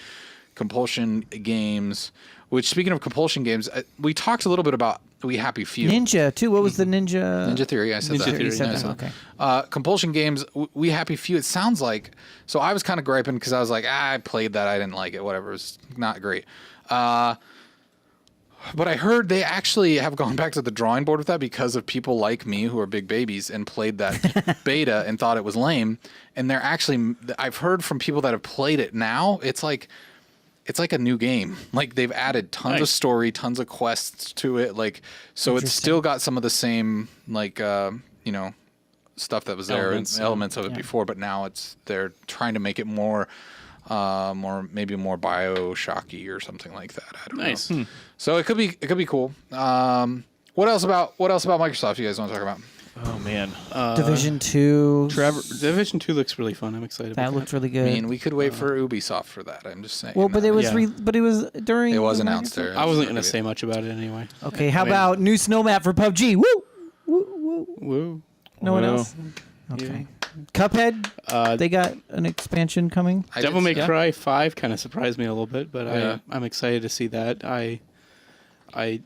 Compulsion Games. Which, speaking of Compulsion Games, we talked a little bit about We Happy Few. Ninja too. What was the Ninja? Ninja Theory. I said Ninja that. Theory, You said I that. said Okay. Compulsion Games, We Happy Few. It sounds like. So I was kind of griping because I was like, I played that. I didn't like it. Whatever. It's not great. But I heard they actually have gone back to the drawing board with that because of people like me who are big babies and played that beta and thought it was lame. And they're actually, I've heard from people that have played it now, it's like a new game. Like they've added tons of Nice. story, tons of quests to it. Like, so it's still got some of the same, like, stuff that was there, elements of it before, but now they're trying to make it more maybe more BioShocky or something like that. I don't Nice. know. So it could be cool. What else about Microsoft you guys want to talk about? Oh man. Division 2. Division 2 looks really fun. I'm excited That about looked really good. I mean, we could wait for Ubisoft for that. I'm just saying. well, but it was Yeah. but it was during. it was the announced Microsoft- there. I wasn't going to say much about it anyway. Okay, how I mean- about new snow map for PUBG? Woo! Woo. No one Woo. else. Okay. Cuphead. They got an expansion coming. Devil May Cry 5 kind of surprised me a little bit, but Yeah. I'm excited to see that. I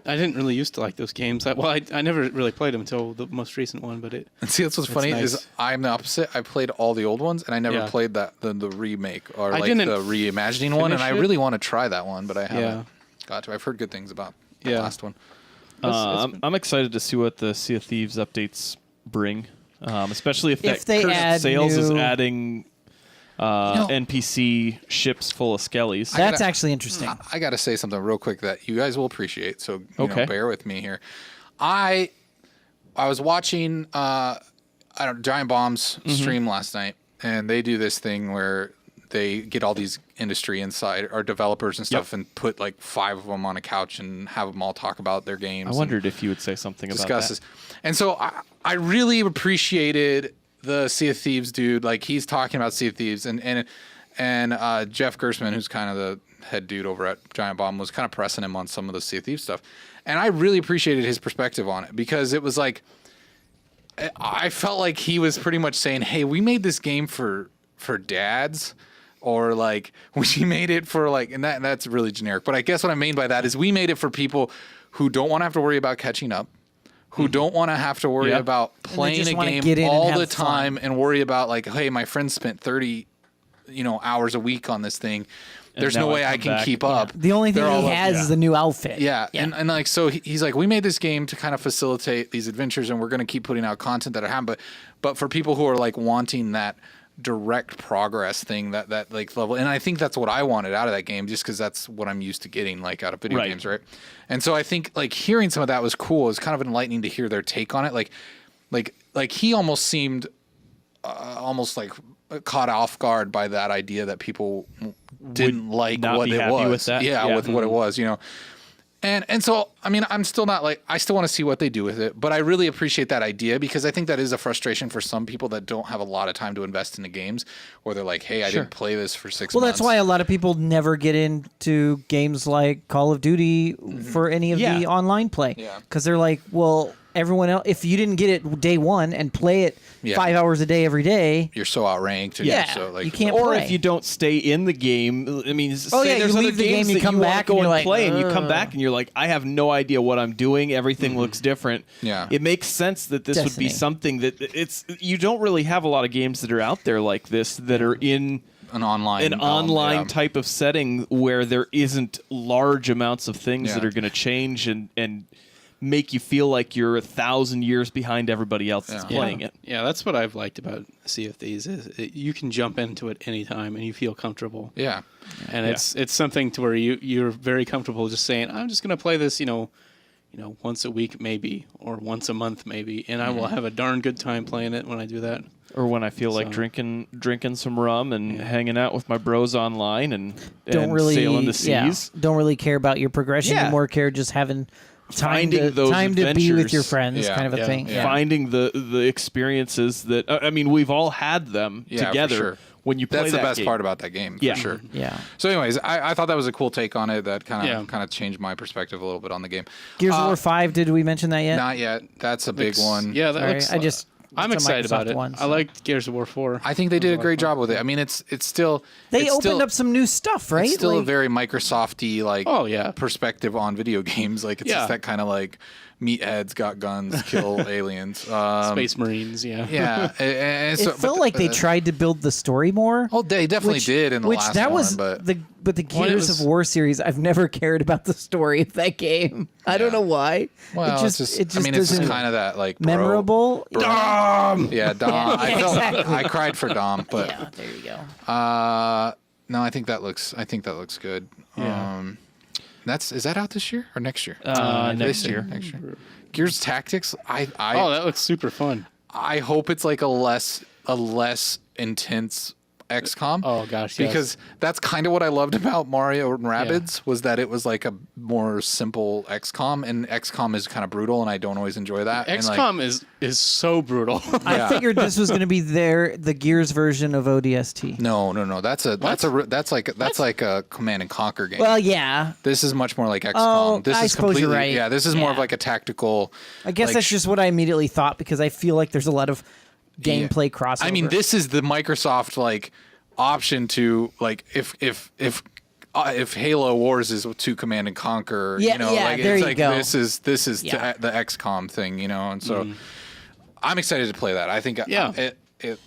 didn't really used to like those games. I never really played them until the most recent one, but it. And see, that's what's funny nice. is I'm the opposite. I played all the old ones, and I never Yeah. played the remake or I like didn't the reimagining one. And I finish it. really want to try that one, but I haven't Yeah. got to. I've heard good things about the Yeah. last one. I'm excited to see what the Sea of Thieves updates bring, especially if If that they Cursed add Sales is new- adding NPC ships full of skellies. That's actually interesting. I got to say something real quick that you guys will appreciate. So you know, Okay. bear with me here. I was watching Giant Bomb's stream last night, and they do this thing where they get all these industry inside or developers and stuff, and put like 5 of them on a couch and have them all talk about their games. I and wondered if you would say something about discuss that. this. And so I really appreciated the Sea of Thieves dude, like he's talking about Sea of Thieves, and Jeff Gersman, who's kind of the head dude over at Giant Bomb, was kind of pressing him on some of the Sea of Thieves stuff, and I really appreciated his perspective on it because it was like I felt like he was pretty much saying, "Hey, we made this game for dads." Or like we made it for like, and that's really generic. But I guess what I mean by that is we made it for people who don't want to have to worry about catching up, who don't want to have to worry about playing just a wanna game get in and all have the time fun. and worry about like, hey, my friend spent 30, hours a week on this thing. There's no now I way I come can back. keep up. The only thing They're all he up- has is the new outfit. Yeah. And like, so he's like, we made this game to kind of facilitate these adventures, and we're going to keep putting out content that are happening. But for people who are like wanting that direct progress thing, that like level, and I think that's what I wanted out of that game, just because that's what I'm used to getting like out of video Right. games, right? And so I think like hearing some of that was cool. It was kind of enlightening to hear their take on it. Like he almost seemed almost like caught off guard by that idea that people didn't like not what be it happy was. with that? Yeah, Yeah. with what it was, And so, I mean, I'm still not like, I still want to see what they do with it, but I really appreciate that idea because I think that is a frustration for some people that don't have a lot of time to invest into games, or they're like, hey, I didn't play this for 6 Well, months. that's why a lot of people never get into games like Call of Duty for any of the online play. Yeah. Because they're like, well, everyone else, if you didn't get it day one and play it 5 hours a day every day, You're so outranked. And Yeah, you're so, like, you can't Or play. if you don't stay in the game, I mean, Oh, say yeah, there's you other leave the games game, you that come wanna back, go and and you're like, play, and you come back and you're like, I have no idea what I'm doing. Everything looks different. Yeah. It makes sense that this would Destiny. be something that you don't really have a lot of games that are out there like this that are in an online online yeah. type of setting where there isn't large amounts of things that Yeah. are going to change and make you feel like you're 1,000 years behind everybody else that's playing it. Yeah, that's what I've liked about Sea of Thieves is you can jump into it anytime and you feel comfortable. Yeah. And it's something to where you're very comfortable just saying, I'm just going to play this, once a week maybe, or once a month maybe, and I will have a darn good time playing it when I do that. Or when I feel like So- drinking some rum and hanging out with my bros online and don't really sailing the seas. don't really care about your progression. Yeah. You more care just having Finding to, those time to be with adventures. your friends, Yeah. kind of a Yeah. thing. Yeah. Finding the experiences that I mean, we've all had them Yeah, for together sure. when you play That's the that best game. part about that game, Yeah. for sure. Yeah. So, anyways, I thought that was a cool take on it. That kind Yeah. of changed my perspective a little bit on the game. Gears of War 5, did we mention that yet? Not yet. That's a big one. Yeah, that Sorry, looks. it's I'm a excited about Microsoft it. one, I so. liked Gears of War 4. I think they did a great job with it. I mean, it's still They it's opened still, up some new stuff, right? It's still a Like- very Microsofty like Oh, yeah. perspective on video games. Like it's Yeah. just that kind of like meatheads got guns, kill aliens. Space Marines, yeah. Yeah, and it so, felt but, like they tried to build the story more. Oh, they definitely did in the which last that one, was but the Well, it Gears was- of War series. I've never cared about the story of that game. I don't know why. well, it just it's it just I mean, it's doesn't just kind of that like bro- memorable. Dom. Yeah, Dom. I felt exactly. I cried for Dom, but Yeah, there you go. no, I think that looks good. Yeah. Is that out this year or next year? Next This year. Next year. Gears Tactics. Oh, that looks super fun. I hope it's like a less intense XCOM. Oh, gosh, yes. because that's kind of what I loved about Mario and Rabbids was that it was like a more simple XCOM, and XCOM is kind of brutal, and I don't always enjoy that. And, like, XCOM is so brutal. I figured this was going to be the Gears version of ODST. no, that's like a Command and Conquer game. Well, yeah. This is much more like XCOM. Oh, This I is suppose you're completely right. yeah. This is more of Yeah. like a tactical. I guess like, that's just what I immediately thought because I feel like there's a lot of gameplay crossover. I mean, this is the Microsoft like option to like if Halo Wars is to Command and Conquer, Yeah, you know, yeah, like there it's you like go. this is Yeah. the XCOM thing, you know, and so I'm excited to play that. I think Yeah. it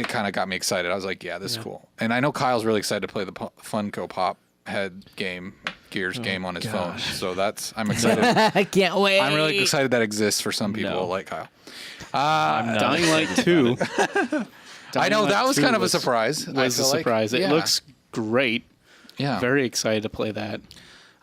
kind of got me excited. I was like, yeah, this is cool, and I know Kyle's really excited to play the Funko Pop head game. Gears game on his phone, so I'm excited. I can't wait. I'm really excited that exists for some people No. like Kyle. Dying Light 2. I know that was kind of a was- surprise. I Was a feel like. surprise. It Yeah. looks great. Yeah. Very excited to play that.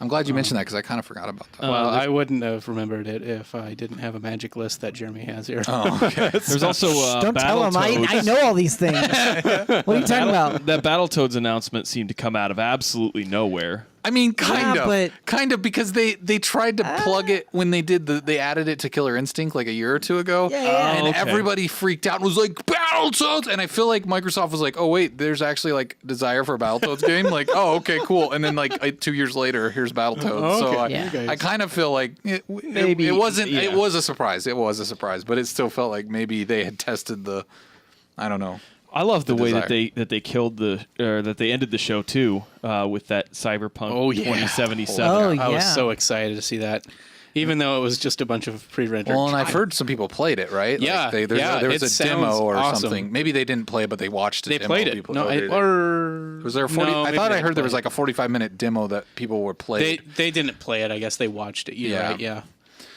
I'm glad you mentioned that because I kind of forgot about that. Well, I wouldn't have remembered it if I didn't have a magic list that Jeremy has here. Oh, okay. There's also Don't tell him. I know all these things. What are you talking about? That Battletoads announcement seemed to come out of absolutely nowhere. I mean, Yeah, but- kind of, because they tried to plug it when they added it to Killer Instinct like a year or two ago, and okay. everybody freaked out and was like, Battletoads, and I feel like Microsoft was like, oh wait, there's actually like desire for a Battletoads game, like, oh okay, cool, and then like 2 years later, here's Battletoads. So I kind of feel like it wasn't. yeah. It was a surprise. It was a surprise, but it still felt like maybe they had tested the. I don't know. I love the way desire. that they killed that they ended the show too with that Cyberpunk Oh, yeah. 2077. Oh, I yeah. was so excited to see that, even though it was just a bunch of pre-rendered. Well, and I've heard some people played it, right? Yeah, there it was a sounds demo or awesome. something. Maybe they didn't play it, but they watched the they demo. played it. People, No, oh, did they? or Was there a 40? No, I maybe thought they I heard there was played like a 45-minute demo that people were playing. They didn't play it. I guess they watched it. You're Yeah. right. Yeah.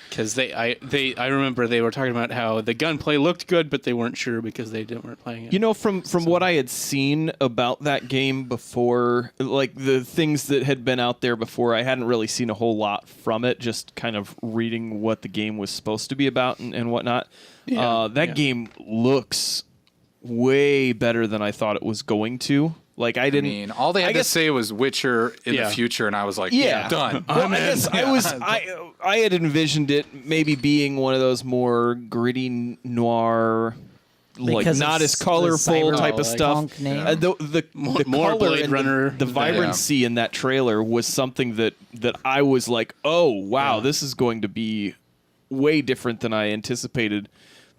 Because I remember they were talking about how the gunplay looked good, but they weren't sure because they weren't playing it. You know, from what I had seen about that game before, like the things that had been out there before, I hadn't really seen a whole lot from it. Just kind of reading what the game was supposed to be about and whatnot. That game looks way better than I thought it was going to. Like I didn't. I mean, all they had to say was Witcher in the future, and I was like, yeah, done. Well, I guess I had envisioned it maybe being one of those more gritty noir, like Because not it's as the colorful cyber- type of like stuff. punk name. The More color Blade and Runner. the vibrancy in that trailer was something that I was like, oh wow, this is going to be way different than I anticipated.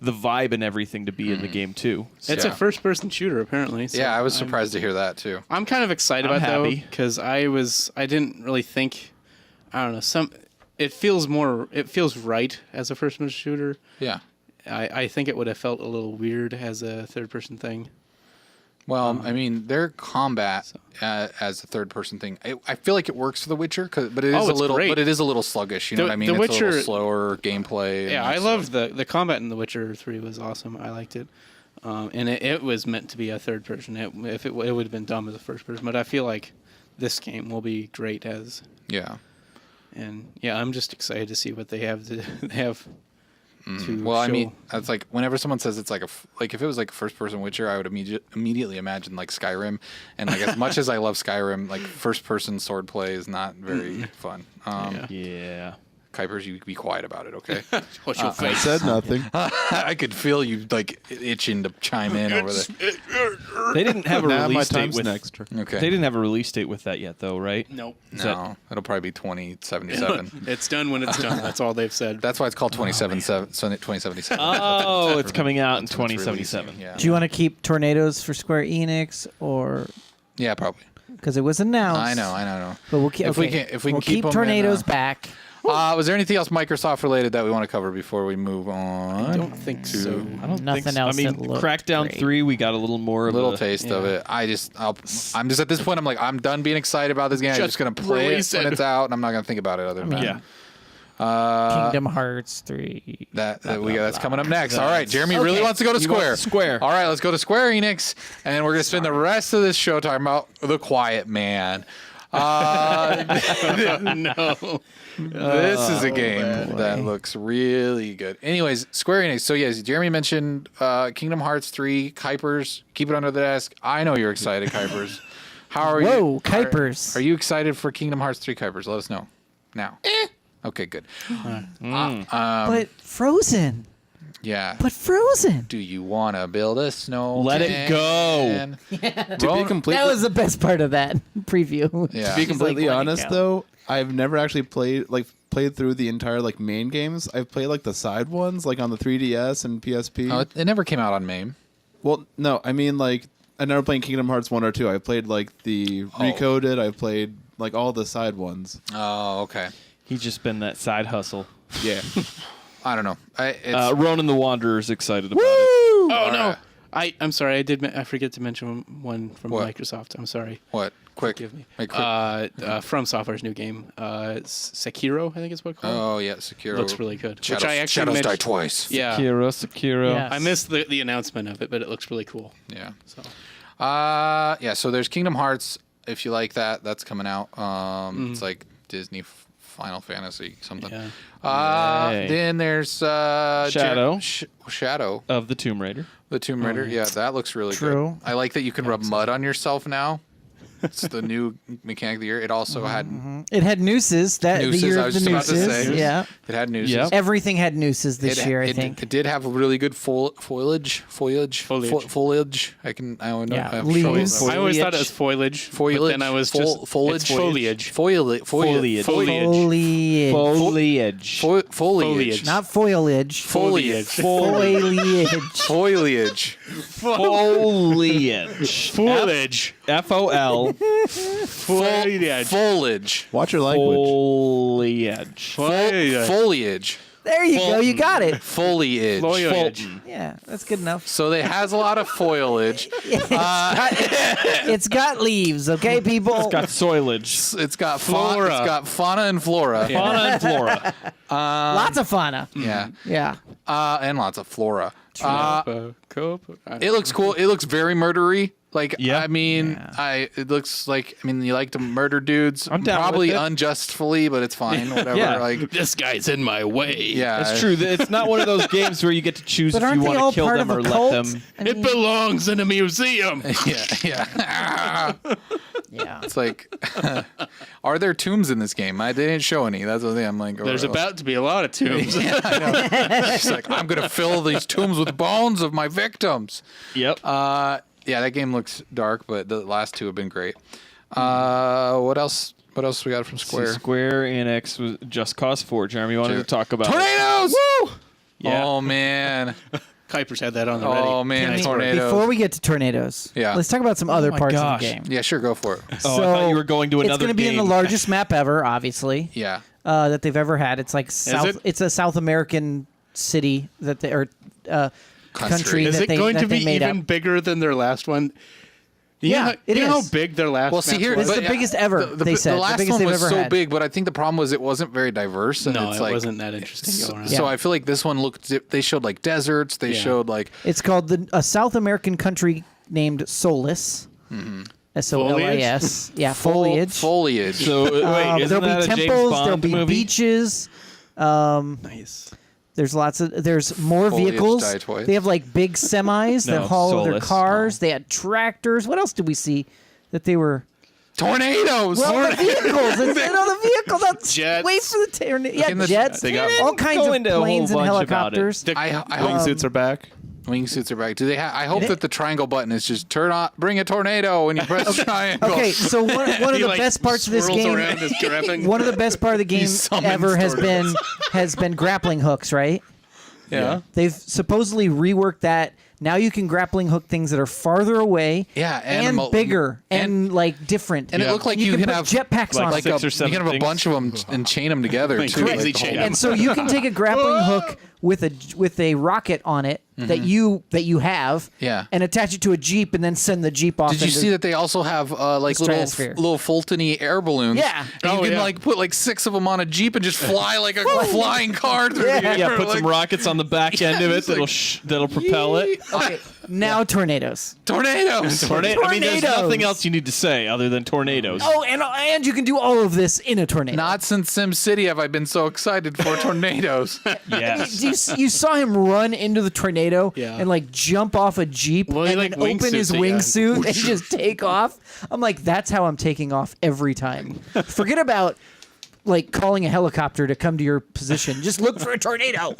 The vibe and everything to be in the game too. It's a first-person shooter apparently. So Yeah, I was surprised to hear that too. I'm kind of excited I'm about it though happy. because I didn't really think. I don't know. It feels right as a first-person shooter. Yeah. I think it would have felt a little weird as a third-person thing. Well, I mean, their combat as a third-person thing, I feel like it works for The Witcher, but it is it's great. but it is a little sluggish. You know The- what I mean? The It's a Witcher- little slower gameplay. Yeah, and I it's, loved the combat in The Witcher 3 was awesome. I liked it. And it was meant to be a third person. It would have been dumb as a first person, but I feel like this game will be great as. Yeah. And yeah, I'm just excited to see what they have to have. To Well, I show. mean, it's like whenever someone says it's like if it was like a first-person Witcher, I would immediately imagine like Skyrim. And like as much as I love Skyrim, like first-person sword play is not very fun. Yeah. Kuipers, you be quiet about it, okay? What's your I face? said nothing. I could feel you like itching to chime in over there. They didn't have a Now my release date time's with. next. Okay. They didn't have a release date with that yet, though, right? Nope. No, it'll probably be 2077. It's done when it's done. That's all they've said. That's why it's called 2077. Oh, it's coming out in That's when it's 2077. releasing, Yeah. Do you want to keep Tornadoes for Square Enix, or Yeah, probably. because it was announced? I know. But we'll keep. If we can we'll keep them in, Tornadoes back. Was there anything else Microsoft related that we want to cover before we move on? I don't think so. I don't Nothing think so. else I mean, that looked Crackdown great. 3, we got a little more A of little a taste of it. I'm just at this point. I'm like, I'm done being excited about this game. I'm just gonna play it release when it. it's out, and I'm not gonna think about it other than that. Yeah. Kingdom Hearts 3. That's coming up next. All right, Jeremy really wants to go to He wants Square. to Square. All right, let's go to Square Enix, and we're gonna spend the rest of this show talking about The Quiet Man. No. This is a game that looks really good. Anyways, Square Enix. So yes, Jeremy mentioned Kingdom Hearts 3. Kuipers, keep it under the desk. I know you're excited, Kuipers. How are you? Whoa, Kuipers. Are you excited for Kingdom Hearts 3, Kuipers? Let us know now. Okay, good. But Frozen. Yeah. But Frozen. Do you want to build a snow? Let it go. To be completely, That was the best part of that preview. Yeah. to be He's completely let it honest, go. though, I've never actually played through the entire main games. I've played the side ones, on the 3DS and PSP. Oh, it never came out on MAME. Well, no, I mean I never played Kingdom Hearts 1 or 2. I played the Recoded. I played all the side ones. Oh, okay. He's just been that side hustle. Yeah. I don't know. It's, Ronan the Wanderer's excited about it. Oh no. I'm sorry. I forget to mention one from What? Microsoft. I'm sorry. what? Quick. Forgive me. Make quick. From Software's new game, Sekiro, I think it's what it's called. Oh yeah, Sekiro Looks really good. Shadows, Which I actually Shadows die mentioned- twice. Yeah. Sekiro. Yeah. I missed the announcement of it, but it looks really cool. Yeah. So Yeah. So there's Kingdom Hearts. If you like that, that's coming out. It's like Disney Final Fantasy something. Yeah. Yay. Then there's Shadow. Shadow, Of the Tomb Raider. the Tomb Raider. Yeah, that looks really True. good. I like that you can rub mud on yourself now. It's the new mechanic of the year. It also had It had nooses. The year I of was the just about to nooses. say. Yeah. It had nooses. Yep. Everything had nooses this year, I it, think. It did have a really good foliage. Foliage. I don't know. Yeah, I have leaves. trouble with I always thought it was foliage. Foliage. But then I was just foliage. it's foliage. Foliage. Foliage. Foliage. Foliage. Foliage. Not foliage. Foliage. Foliage. Foliage. Foliage. Foliage. FOL. Foliage. Foliage. Watch your language. Foliage. Foliage. There you go. You got it. Foliage. Foliage. Yeah, that's good enough. So it has a lot of foliage. It's got leaves, okay, people? Got soilage. It's got Flora. It's got fauna and flora. Yeah. Fauna and flora. Lots of fauna. Yeah. Yeah. And lots of flora. Cope. It looks cool. It looks very murdery. Like, Yeah. I mean, it looks like, I mean, you like to murder dudes. I'm down Probably with it. unjustly, but it's fine. Whatever. Yeah. Like, This guy's in my way. yeah. That's true. It's not one of those games where you get to choose But if you aren't they want all to kill part them of or a let cult? them. I It mean, belongs in a museum. Yeah. yeah. It's like, are there tombs in this game? They didn't show any. That's the thing. I'm like, There's about to be a lot of tombs. Yeah, I know. She's like, I'm gonna fill these tombs with bones of my victims. Yep. Yeah, that game looks dark, but the last two have been great. What else? What else we got from Square? Square Enix was Just Cause 4. Jeremy wanted to talk about Tornadoes! Woo! Yeah. Oh man. Kuiper's had that on the ready. Oh man, Before tornadoes. we get to tornadoes, Yeah. let's talk about some other my parts gosh. of the game. Yeah, sure, go for it. Oh, I thought you were going to another It's going to be in the game. largest map ever, obviously, Yeah. that they've ever had. It's like it? It's a South American city that they or country Is that it they going that to they be made even up. bigger than their last one? Yeah, it you know is. how big their last Well, see map here, It's was? the but, biggest ever, they said. The The last biggest one they've was ever so had. big, but I think the problem was it wasn't very diverse. And No, it's it like, wasn't that interesting. to go around. So Yeah. I feel like this one looked. They showed like deserts. They Yeah. showed like It's called a South American country named Solis. SOLIS. Yeah, foliage. Foliage. So wait, isn't There'll that be a James temples. Bond There'll be movie? beaches. Nice. There's more Foliage vehicles. die twice. They have like big semis that No, haul their Solus, cars. no. They had tractors. What else did we see that they were? Tornadoes. Well, the vehicles. The vehicles. That's Jets. wait for the tornado. Yeah, In the- jets. they got- all kinds Go of into a whole planes and bunch about it. helicopters. I hope Wingsuits are back. wingsuits are back. Do they have? I hope that the triangle button is just turn on, bring a tornado when you press triangle. Okay, so one of He, the like, best parts of this swirls game. around his grabbing. One of the best part of the game summons ever has tornadoes. been grappling hooks, right? Yeah. They've supposedly reworked that. Now you can grappling hook things that are farther away, Yeah, and bigger, and like different. And it looked like you can can put have jetpacks like on. like six a, or seven you can have a things. bunch of them and chain them together Like too. crazy the whole- chain. And so you can take a grappling hook with a rocket on it that you have, Yeah. and attach it to a jeep, and then send the jeep off. Did you into- see that they also have like The stratosphere. little Fulton-y air balloons? Yeah. And Oh, you can yeah. like put like 6 of them on a jeep and just fly like a flying car through the air. Yeah, put like, some rockets on the back end of it that'll propel it. Okay, now tornadoes. tornadoes. Tornado. I mean, there's Tornadoes. nothing else you need to say other than tornadoes. Oh, and you can do all of this in a tornado. Not since SimCity have I been so excited for tornadoes. Yes. You saw him run into the tornado Yeah. and like jump off a jeep Well, he, and like, then open his wingsuits it, yeah. wingsuit and just take off. I'm like, that's how I'm taking off every time. Forget about like calling a helicopter to come to your position. Just look for a tornado.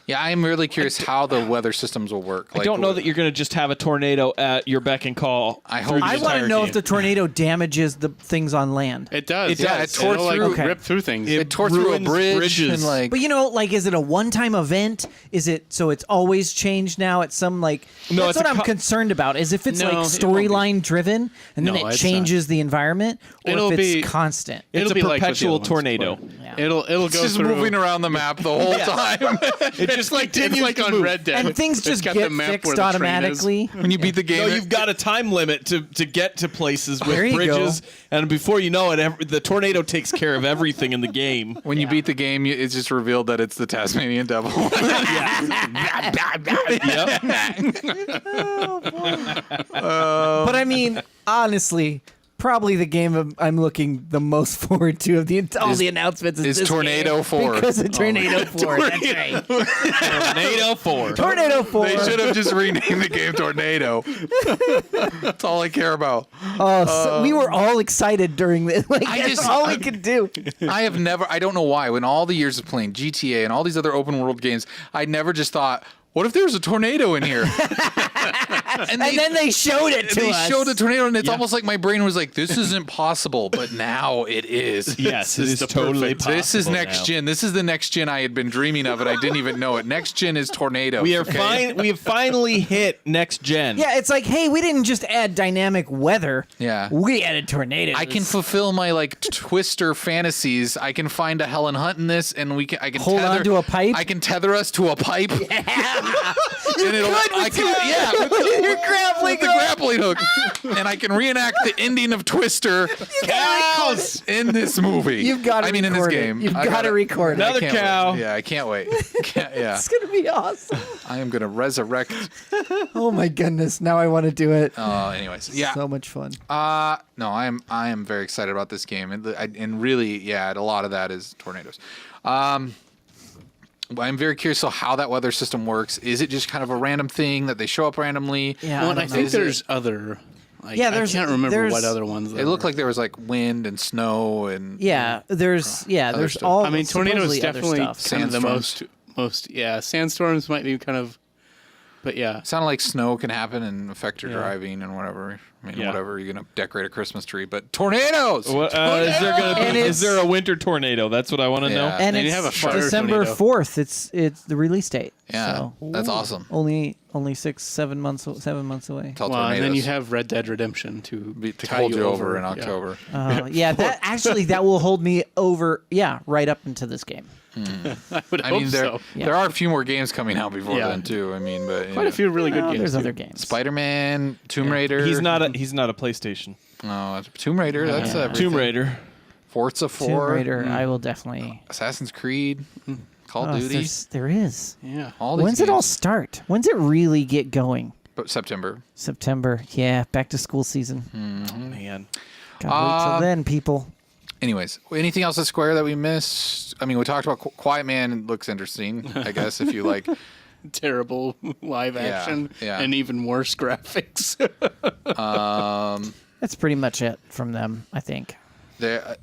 Yeah, I'm really curious how the weather systems will work. I don't know that you're going to just have a tornado at your beck and call. I through hope- the I want to entire know game. if the tornado damages the things on land. It does. It does. It tore It'll, like, through- Okay. rip through things. it tore through a ruins bridge bridges. and like. But you know, like, is it a one-time event? Is it so it's always changed now? At some like No, that's it's what a I'm co- concerned about. Is if it's No, like it won't be. storyline driven and then No, it it's changes the environment, or It'll if it's be- constant. It's It'll a be like with the perpetual other ones, tornado. but Yeah. It'll go it's just through. moving around the map the whole time. It just It's like on Red Dead. And things It's just got get the map where fixed the train is. automatically. when you beat the game, No, you've got a time limit to get to places with There you bridges, go. and before you know it, the tornado takes care of everything in the game. when you beat the game, it's just revealed that it's the Tasmanian devil. Yep. But I mean, honestly, probably the game I'm looking the most forward to of all the announcements. is this Tornado game 4. because of Tornado 4. That's right. Tornado 4. Tornado 4. They should have just renamed the game Tornado. That's all I care about. Oh, so we were all excited during this. Like, that's just- all we could do. I don't know why, when all the years of playing GTA and all these other open world games, I never just thought, what if there was a tornado in here? And then they showed it to They us. showed a tornado, and it's almost like my brain was like, "This isn't possible," but now it is. Yes, it is the totally possible. This is next now. gen. This is the next gen I had been dreaming of, and I didn't even know it. Next gen is tornado. We are fine. We have finally hit next gen. Yeah, it's like, hey, we didn't just add dynamic weather. Yeah. We added tornadoes. I can fulfill my like Twister fantasies. I can find a Helen Hunt in this, and I can Hold tether, on to a pipe? I can tether us to a pipe. And could with your grappling with the grappling hook, and I can reenact the ending of Twister cows in this movie. You've got to I mean, in this game. You've I got to gotta- record it. I Another can't cow. wait. Yeah, I can't wait. Yeah, It's gonna be awesome. I am gonna resurrect. Oh my goodness! Now I want to do it. Anyways, yeah. So much fun. No, I am very excited about this game, and really, yeah, a lot of that is tornadoes. I'm very curious how that weather system works. Is it just kind of a random thing that they show up randomly? Yeah, Well, I and I don't know. think there's other. Like, Yeah, I there's- can't remember there's- what other ones. It looked like there was like wind and snow and Yeah, there's stuff. all. I mean, tornadoes supposedly other definitely stuff. kind of the Sandstorms. most. Yeah, sandstorms might be kind of. But yeah, It sounded like snow can happen and affect your Yeah. driving and whatever. I mean, Yeah. whatever, you're going to decorate a Christmas tree, but tornadoes! What, is there gonna And be? it's- Is there a winter tornado? That's what I want to know. Yeah. And Then you it's have a fire December tornado. 4th. It's the release date. Yeah, so that's awesome. only 7 months away. It's all well, and tornadoes. then you have Red Dead Redemption to to tie hold you over in Yeah. October. Yeah, that will hold me over. Yeah, right up into this game. I would I hope mean, so. there are a few more games coming out before Yeah. then, too. I mean, but Quite a few really good games. There's too. other games. Spider-Man, Tomb Raider. He's not a PlayStation. No, it's Tomb Raider. That's everything. Tomb Raider. Forza 4. Tomb Raider. I will definitely. Assassin's Creed. Call of Oh, Duty. there is. Yeah. All these When's it all games. start? When's it really get going? But September. September. Yeah, back to school season. Man. Gotta wait till then, people. Anyways, anything else at Square that we missed? I mean, we talked about Quiet Man. It looks interesting, I guess, if you like. Terrible live action yeah. and even worse graphics. That's pretty much it from them, I think. There,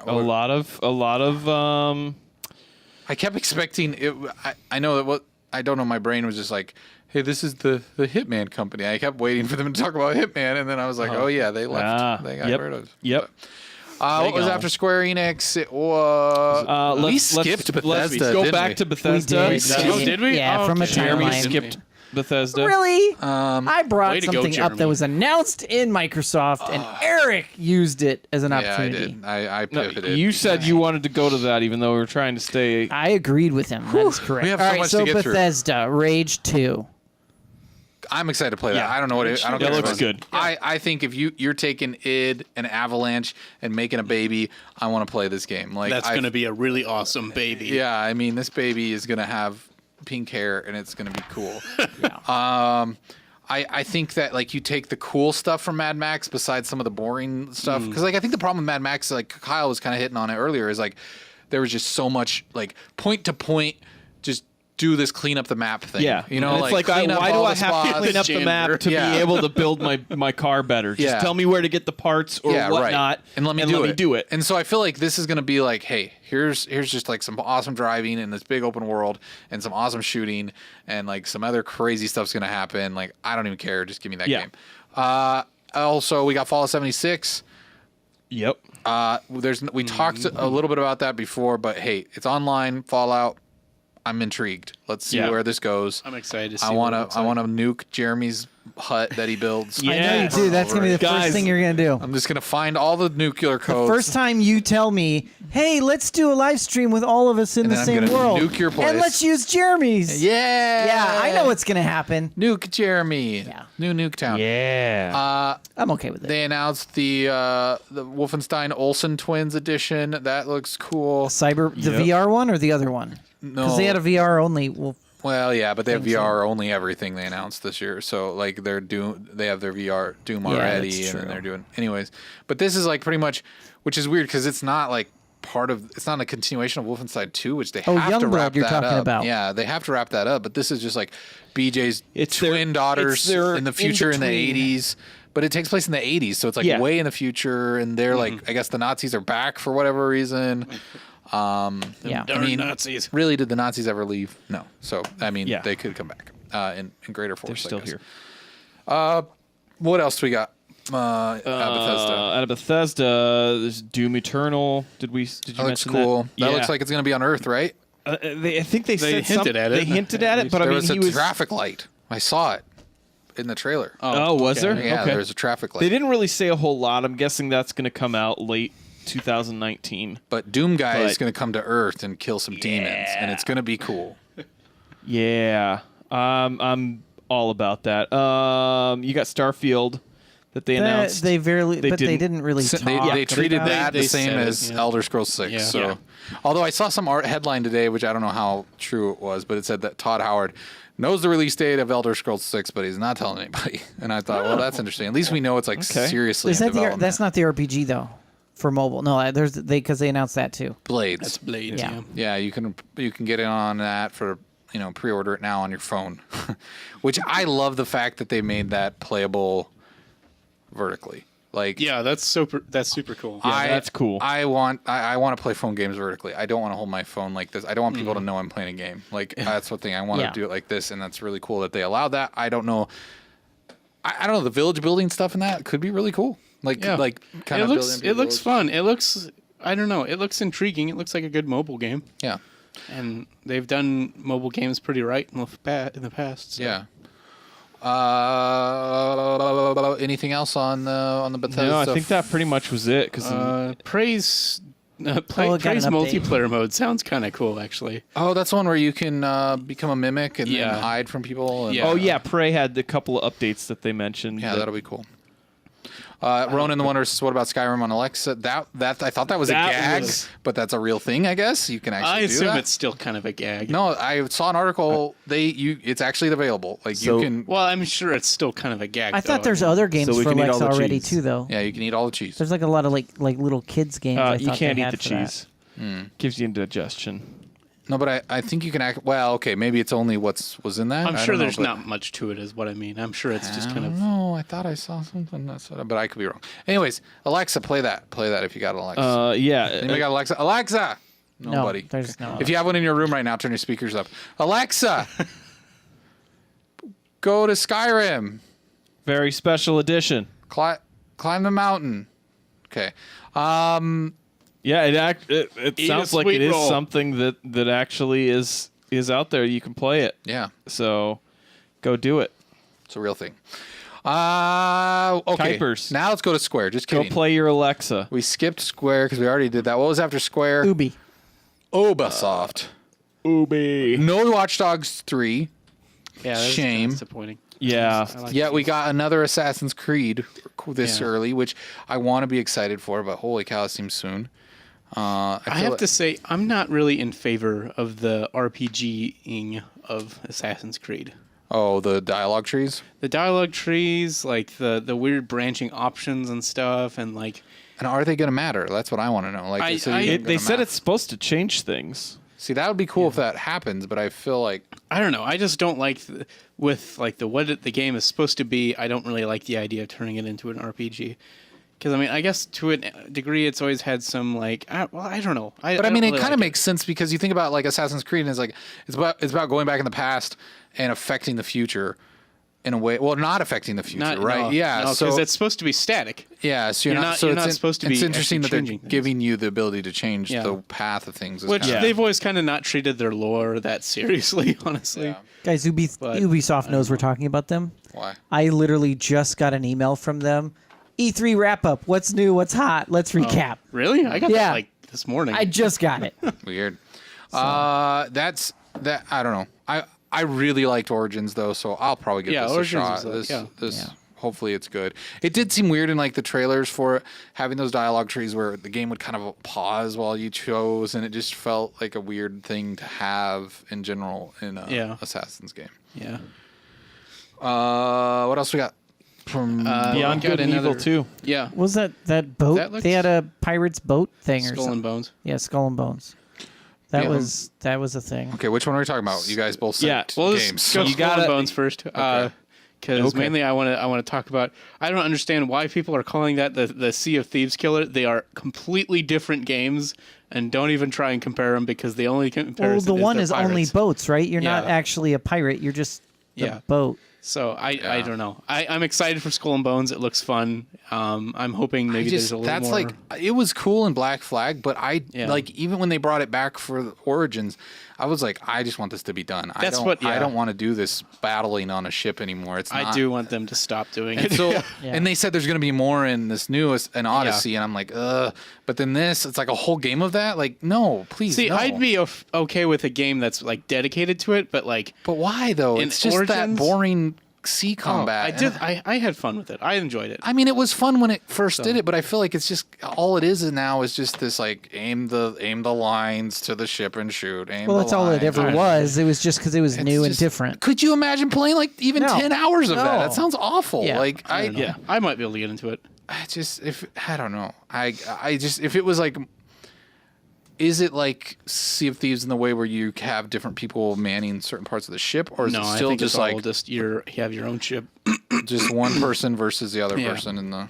A lot of I kept expecting it. I know that I don't know. My brain was just like, "Hey, this is the Hitman company." I kept waiting for them to talk about Hitman, and then I was like, "Oh yeah, they left. Ah, they got yep, rid of." yep. What was go. after Square Enix? It was we skipped Bethesda. Let's go didn't back we? to Bethesda. We did. Oh, did we? Yeah, Oh, from a okay. Jeremy timeline. skipped Bethesda. Really? I Way brought to go, something up that Jeremy. was announced in Microsoft, and Eric used it as an Yeah, I opportunity. did. I No, pivoted. you said you wanted to go to that, even though we were trying to stay. I agreed with him. That's correct. We have All so right, much so to get through. Bethesda, Rage 2. I'm excited to play that. Yeah. I don't know what it, I don't That care looks what it is. good. I think if you're taking id and Avalanche and making a baby, I want to play this game. Like That's going to be a really awesome baby. Yeah, I mean, this baby is going to have pink hair and it's going to be cool. I think that like you take the cool stuff from Mad Max besides some of the boring stuff, because like I think the problem with Mad Max, like Kyle was kind of hitting on it earlier, is like there was just so much like point to point, just do this clean up the map thing. Yeah, you know, And it's like clean up why do all I the have to spots. clean up the map to Yeah. be able to build my car better? Just Yeah. tell me where to get the parts or whatnot, and let me do it. And so I feel like this is going to be like, hey, here's just like some awesome driving in this big open world and some awesome shooting and like some other crazy stuff's going to happen. Like I don't even care. Just give me that Yeah. game. Also, we got Fallout 76. Yep. We talked a little bit about that before, but hey, it's online Fallout. I'm intrigued. Let's see Yeah. where this goes. I'm excited to see I what want it to. looks I like. want to nuke Jeremy's hut that he builds. Yeah. I know you do. That's going to be the Guys, first thing you're going to do. I'm just gonna find all the nuclear codes. First time you tell me, hey, let's do a live stream with all of us in And the then I'm same gonna world. nuke your place. And let's use Jeremy's. Yeah. Yeah, I know what's going to happen. Nuke Jeremy. Yeah. New Nuketown. Yeah. I'm okay with it. They announced the Wolfenstein Olsen Twins edition. That looks cool. The Yep. VR one or the other one? No. Because they had a VR only. Well, yeah, but they have Things that- VR only everything they announced this year. So like they have their VR Doom Yeah, already, that's and then true. they're doing anyways. But this is like pretty much, which is weird because it's not like it's not a continuation of Wolfenstein 2, which they have to Youngblood wrap you're that talking up. about. Yeah, they have to wrap that up. But this is just like BJ's It's their- twin daughters it's their in the future in the in-between. 80s. But it takes place in the 80s, so it's like Yeah. way in the future, and they're like, I guess the Nazis are back for whatever reason. Yeah. I mean, Nazis. really, did the Nazis ever leave? No. So, I mean, Yeah. they could come back in greater force. They're still I guess. here. What else do we got? At Bethesda. Out of Bethesda, there's Doom Eternal. Did you That looks mention cool. that? That looks like it's going to be on Earth, right? I think they said hinted at it. They hinted at it, but There I mean, was he a was. traffic light. I saw it in the trailer. Oh, was there? Yeah, Okay. there was a traffic light. They didn't really say a whole lot. I'm guessing that's going to come out late 2019. But Doom Guy is But- going to come to Earth and kill some demons, and it's going to be cool. Yeah, I'm all about that. You got Starfield that they announced. They They didn't really So talk. they treated about it. that They the same said it, as yeah. Elder Scrolls 6. Yeah. So, Yeah. although I saw some headline today, which I don't know how true it was, but it said that Todd Howard knows the release date of Elder Scrolls 6, but he's not telling anybody. And I thought, well, that's interesting. At least we know it's like Okay. seriously Is in that development. that's not the RPG though for mobile? No, there's because they announced that too. Blades. That's Blades. Yeah. Yeah. Yeah, you can get in on that for pre-order it now on your phone, which I love the fact that they made that playable vertically. Like Yeah, that's super cool. that's cool. I want to play phone games vertically. I don't want to hold my phone like this. I don't want people to know I'm playing a game. Like that's the thing. I want Yeah. to do it like this, and that's really cool that they allowed that. I don't know. I don't know, the village building stuff in that could be really cool. Like Yeah. kind it of looks building it looks village. fun. It looks I don't know. It looks intriguing. It looks like a good mobile game, Yeah. and they've done mobile games pretty right in the past. So. Yeah. Anything else on the Bethesda? no, I stuff? think that pretty much was it. Because Praise it got an Praise update. multiplayer mode sounds kind of cool, actually. Oh, that's one where you can become a mimic and Yeah. then hide from people. And, Yeah. oh yeah, Prey had a couple of updates that they mentioned. Yeah, that- that'll be cool. Ronan the Wonder says, "What about Skyrim on Alexa?" That I thought that was a That gag, was- but that's a real thing, I guess. You can actually I do assume that. it's still kind of a gag. No, I saw an article. It's actually available. Like So- you can. Well, I'm sure it's still kind of a gag. I thought though. there's other games So we for can eat all Alexa the already cheese. too, though. Yeah, you can eat all the cheese. There's like a lot of like little kids games. I you thought can't they eat had the for that. cheese. Gives you indigestion. No, but I think you can act. Well, okay, maybe it's only was in that. I'm I sure don't know, there's but- not much to it, is what I mean. I'm sure it's just I kind don't of. know. I thought I saw something that said, but I could be wrong. Anyways, Alexa, play that. Play that if you got an Alexa. Yeah. Anybody got Alexa? Alexa. Nobody. there's no. If you have one in your room right now, turn your speakers up. Alexa, go to Skyrim. Very special edition. Climb the mountain. Okay. Yeah, it Eat sounds a like sweet it is roll. something that actually is out there. You can play it. Yeah, So go do it. it's a real thing. Okay. Kuipers. Now let's go to Square. Just Go kidding. play your Alexa. We skipped Square because we already did that. What was after Square? Ubi. Ubisoft. Ubi. No Watch Dogs 3. Yeah, that's Shame. disappointing. Yeah. I like Yet we got another Assassin's Creed this Yeah. early, which I want to be excited for, but holy cow, it seems soon. I have to say, I'm not really in favor of the RPGing of Assassin's Creed. Oh, the dialogue trees? The dialogue trees, like the weird branching options and stuff, and like And are they going to matter? That's what I want to know. Like, is it They gonna said matter? it's supposed to change things. See, that would be cool if that happens, but I feel like I don't know. I just don't like with like what the game is supposed to be. I don't really like the idea of turning it into an RPG. Because I mean, I guess to a degree, it's always had some like, I don't know. But I mean, it kind of makes sense because you think about like Assassin's Creed, and it's like it's about going back in the past and affecting the future in a way. Well, not affecting the future, right? Yeah. because so it's supposed to be static. yeah, so you're not. So you're it's not supposed to It's be interesting that actually they're changing things. giving you the ability to change Yeah. the path of things. It's Which kinda- they've always kind of not treated their lore that seriously, honestly. Yeah. Guys, But, Ubisoft knows we're talking about them. Why? I literally just got an email from them. E3 wrap up. What's new? What's hot? Let's recap. Really? I got Yeah. that like this morning. I just got it. Weird. That's that. I don't know. I really liked Origins though, so I'll probably give Yeah, this Origins a shot. was, This yeah. this hopefully it's good. It did seem weird in like the trailers for it, having those dialogue trees where the game would kind of pause while you chose, and it just felt like a weird thing to have in general in a Assassin's game. Yeah. What else we got from Beyond got Good and Evil another- 2. Yeah. What was that boat? That looks- They had a pirate's boat thing or Skull something. and Bones. Yeah, Skull and Bones. That Yeah. was a thing. Okay, which one are we talking about? You guys both said Yeah, Well, let's games. go You Skull and gotta- Bones first. Because mainly I want to talk about. I don't understand why people are calling that the Sea of Thieves killer. They are completely different games, and don't even try and compare them because the only comparison. Well, the one the is only pirates. boats, right? You're not Yeah. actually a pirate. You're just the Yeah. boat. So I don't know. I'm excited for Skull and Bones. It looks fun. I'm hoping maybe there's a little that's more. like it was cool in Black Flag, but Yeah. like even when they brought it back for the Origins, I was like, I just want this to be done. I don't want to do this battling on a ship anymore. It's I not, do want them to stop doing And it. so, and they said there's going to be more in this newest in Odyssey, and I'm like, ugh. But then this, it's like a whole game of that. Like, no, please, See, no. I'd be okay with a game that's like dedicated to it, but like But why though? in It's just that Origins- boring sea combat. I had fun with it. I enjoyed it. I mean, it was fun when it first did it, but I feel like it's just all it is now is just this like aim the lines to the ship and shoot. Well, that's all it ever was. It was just because it was new and just- different. Could you imagine playing like even No. 10 hours of that? No. That sounds awful. Yeah. Like I I might be able to get into it. just I don't know. I just if it was like. Is it like Sea of Thieves in the way where you have different people manning certain parts of the ship, or is No, it I still think just it's like all just you have your own ship. just one person versus the other Yeah. person in the?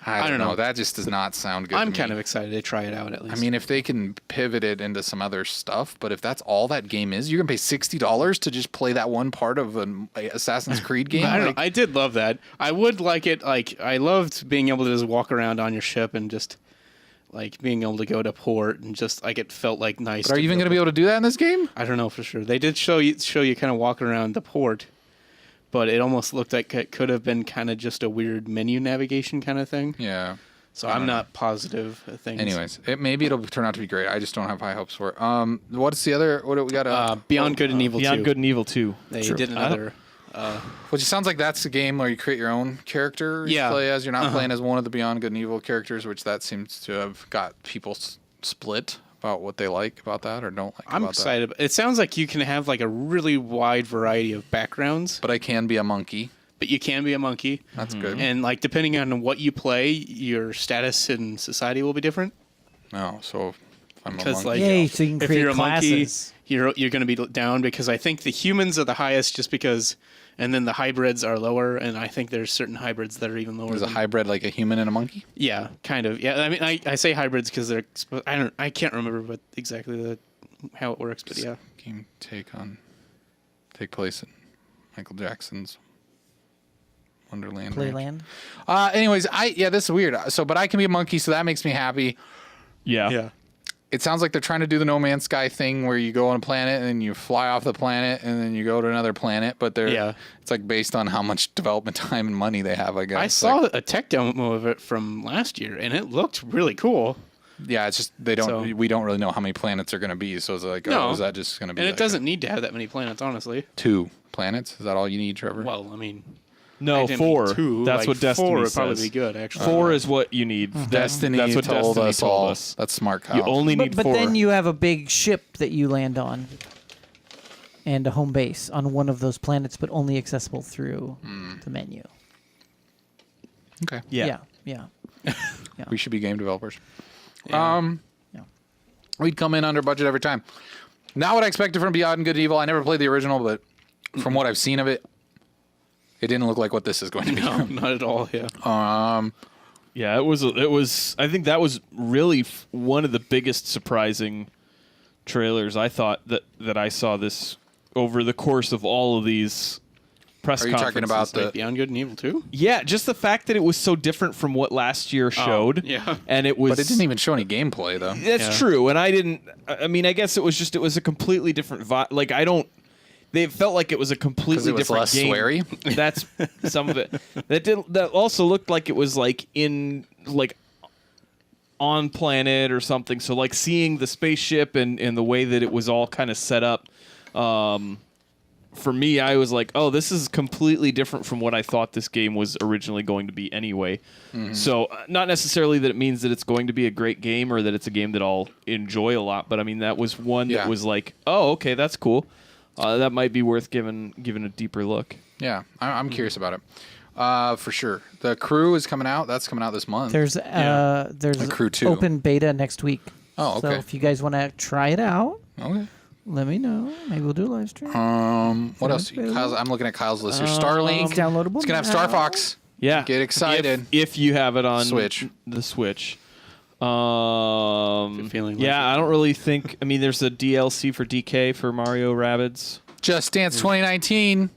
I don't know. That just does not sound good. I'm to me. kind of excited to try it out at least. I mean, if they can pivot it into some other stuff, but if that's all that game is, you're gonna pay $60 to just play that one part of an Assassin's Creed game. I don't Like, know. I did love that. I would like it. Like I loved being able to just walk around on your ship and just like being able to go to port and just like it felt like nice. but are you even gonna be able to do that in this game? I don't know for sure. They did show you kind of walking around the port, but it almost looked like it could have been kind of just a weird menu navigation kind of thing. Yeah. So I'm not positive of things. Anyways, maybe it'll turn out to be great. I just don't have high hopes for it. What's the other? What do we got? Beyond Good and Evil 2. Beyond Good and Evil 2. They did another. Which sounds like that's a game where you create your own character. You Yeah. play as. You're not playing as one of the Beyond Good and Evil characters, which that seems to have got people split about what they like about that or don't like. I'm about excited. It sounds like you can have like a really wide variety of backgrounds, That. But I can be a monkey. but you can be a monkey. That's good. And like depending on what you play, your status in society will be different. No, so if I'm a Because monkey. like, Yay, so you can if create you're a classes. monkey, you're going to be down because I think the humans are the highest, just because, and then the hybrids are lower, and I think there's certain hybrids that are even lower. There's a than- hybrid like a human and a monkey. Yeah, kind of. Yeah, I mean, I say hybrids because they're. I can't remember what exactly how it works, but yeah. Game take place in Michael Jackson's Wonderland. Ranch. Playland. Anyways, this is weird. So, but I can be a monkey, so that makes me happy. Yeah. It sounds like they're trying to do the No Man's Sky thing where you go on a planet and then you fly off the planet and then you go to another planet, but it's like based on how much development time and money they have, I guess. I saw a tech demo of it from last year, and it looked really cool. Yeah, it's just we don't really know how many planets are going to be, so it's like, No. is that just going to be And like it doesn't need to have that many planets, honestly. 2 planets? Is that all you need, Trevor? Well, I mean, No, I didn't 4. mean 2. That's like what Destiny 4 would says. probably be good, actually. 4 is what you need. Destiny That's what told Destiny us told all. us. That's smart, Kyle. You only need But 4. then you have a big ship that you land on and a home base on one of those planets, but only accessible through the menu. Okay. yeah. Yeah. We should be game developers. Yeah. We'd come in under budget every time. Not what I expected from Beyond Good and Evil. I never played the original, but from what I've seen of it, it didn't look like what this is going to be. No, not at all, yeah. Yeah, it was. I think that was really one of the biggest surprising trailers I thought that I saw this over the course of all of these press Are you talking conferences. about the? Beyond Good and Evil 2? Yeah, just the fact that it was so different from what last year showed. yeah. And it was. But it didn't even show any gameplay though. That's Yeah. true, and I didn't. I mean, I guess it was a completely different vibe. Like I don't. They felt like it was a completely it was different less game. sweary? That's some of it. That also looked like it was like in like on planet or something. So like seeing the spaceship and the way that it was all kind of set up for me, I was like, oh, this is completely different from what I thought this game was originally going to be anyway. So not necessarily that it means that it's going to be a great game or that it's a game that I'll enjoy a lot, but I mean, that was one that was like, oh, okay, that's cool. That might be worth giving a deeper look. Yeah, I'm curious about it. For sure. The Crew is coming out. That's coming out this month. There's The Crew 2. open beta next week. Oh, So okay. if you guys want to try it out, Okay. let me know. Maybe we'll do a live stream. What else? I'm looking at Kyle's list here. Starlink. It's downloadable It's gonna have now. Star Fox. Yeah. Get excited. If you have it on Switch. the Switch. feeling Yeah, I don't really think. I mean, there's a DLC for DK for Mario Rabbids. Just Dance 2019.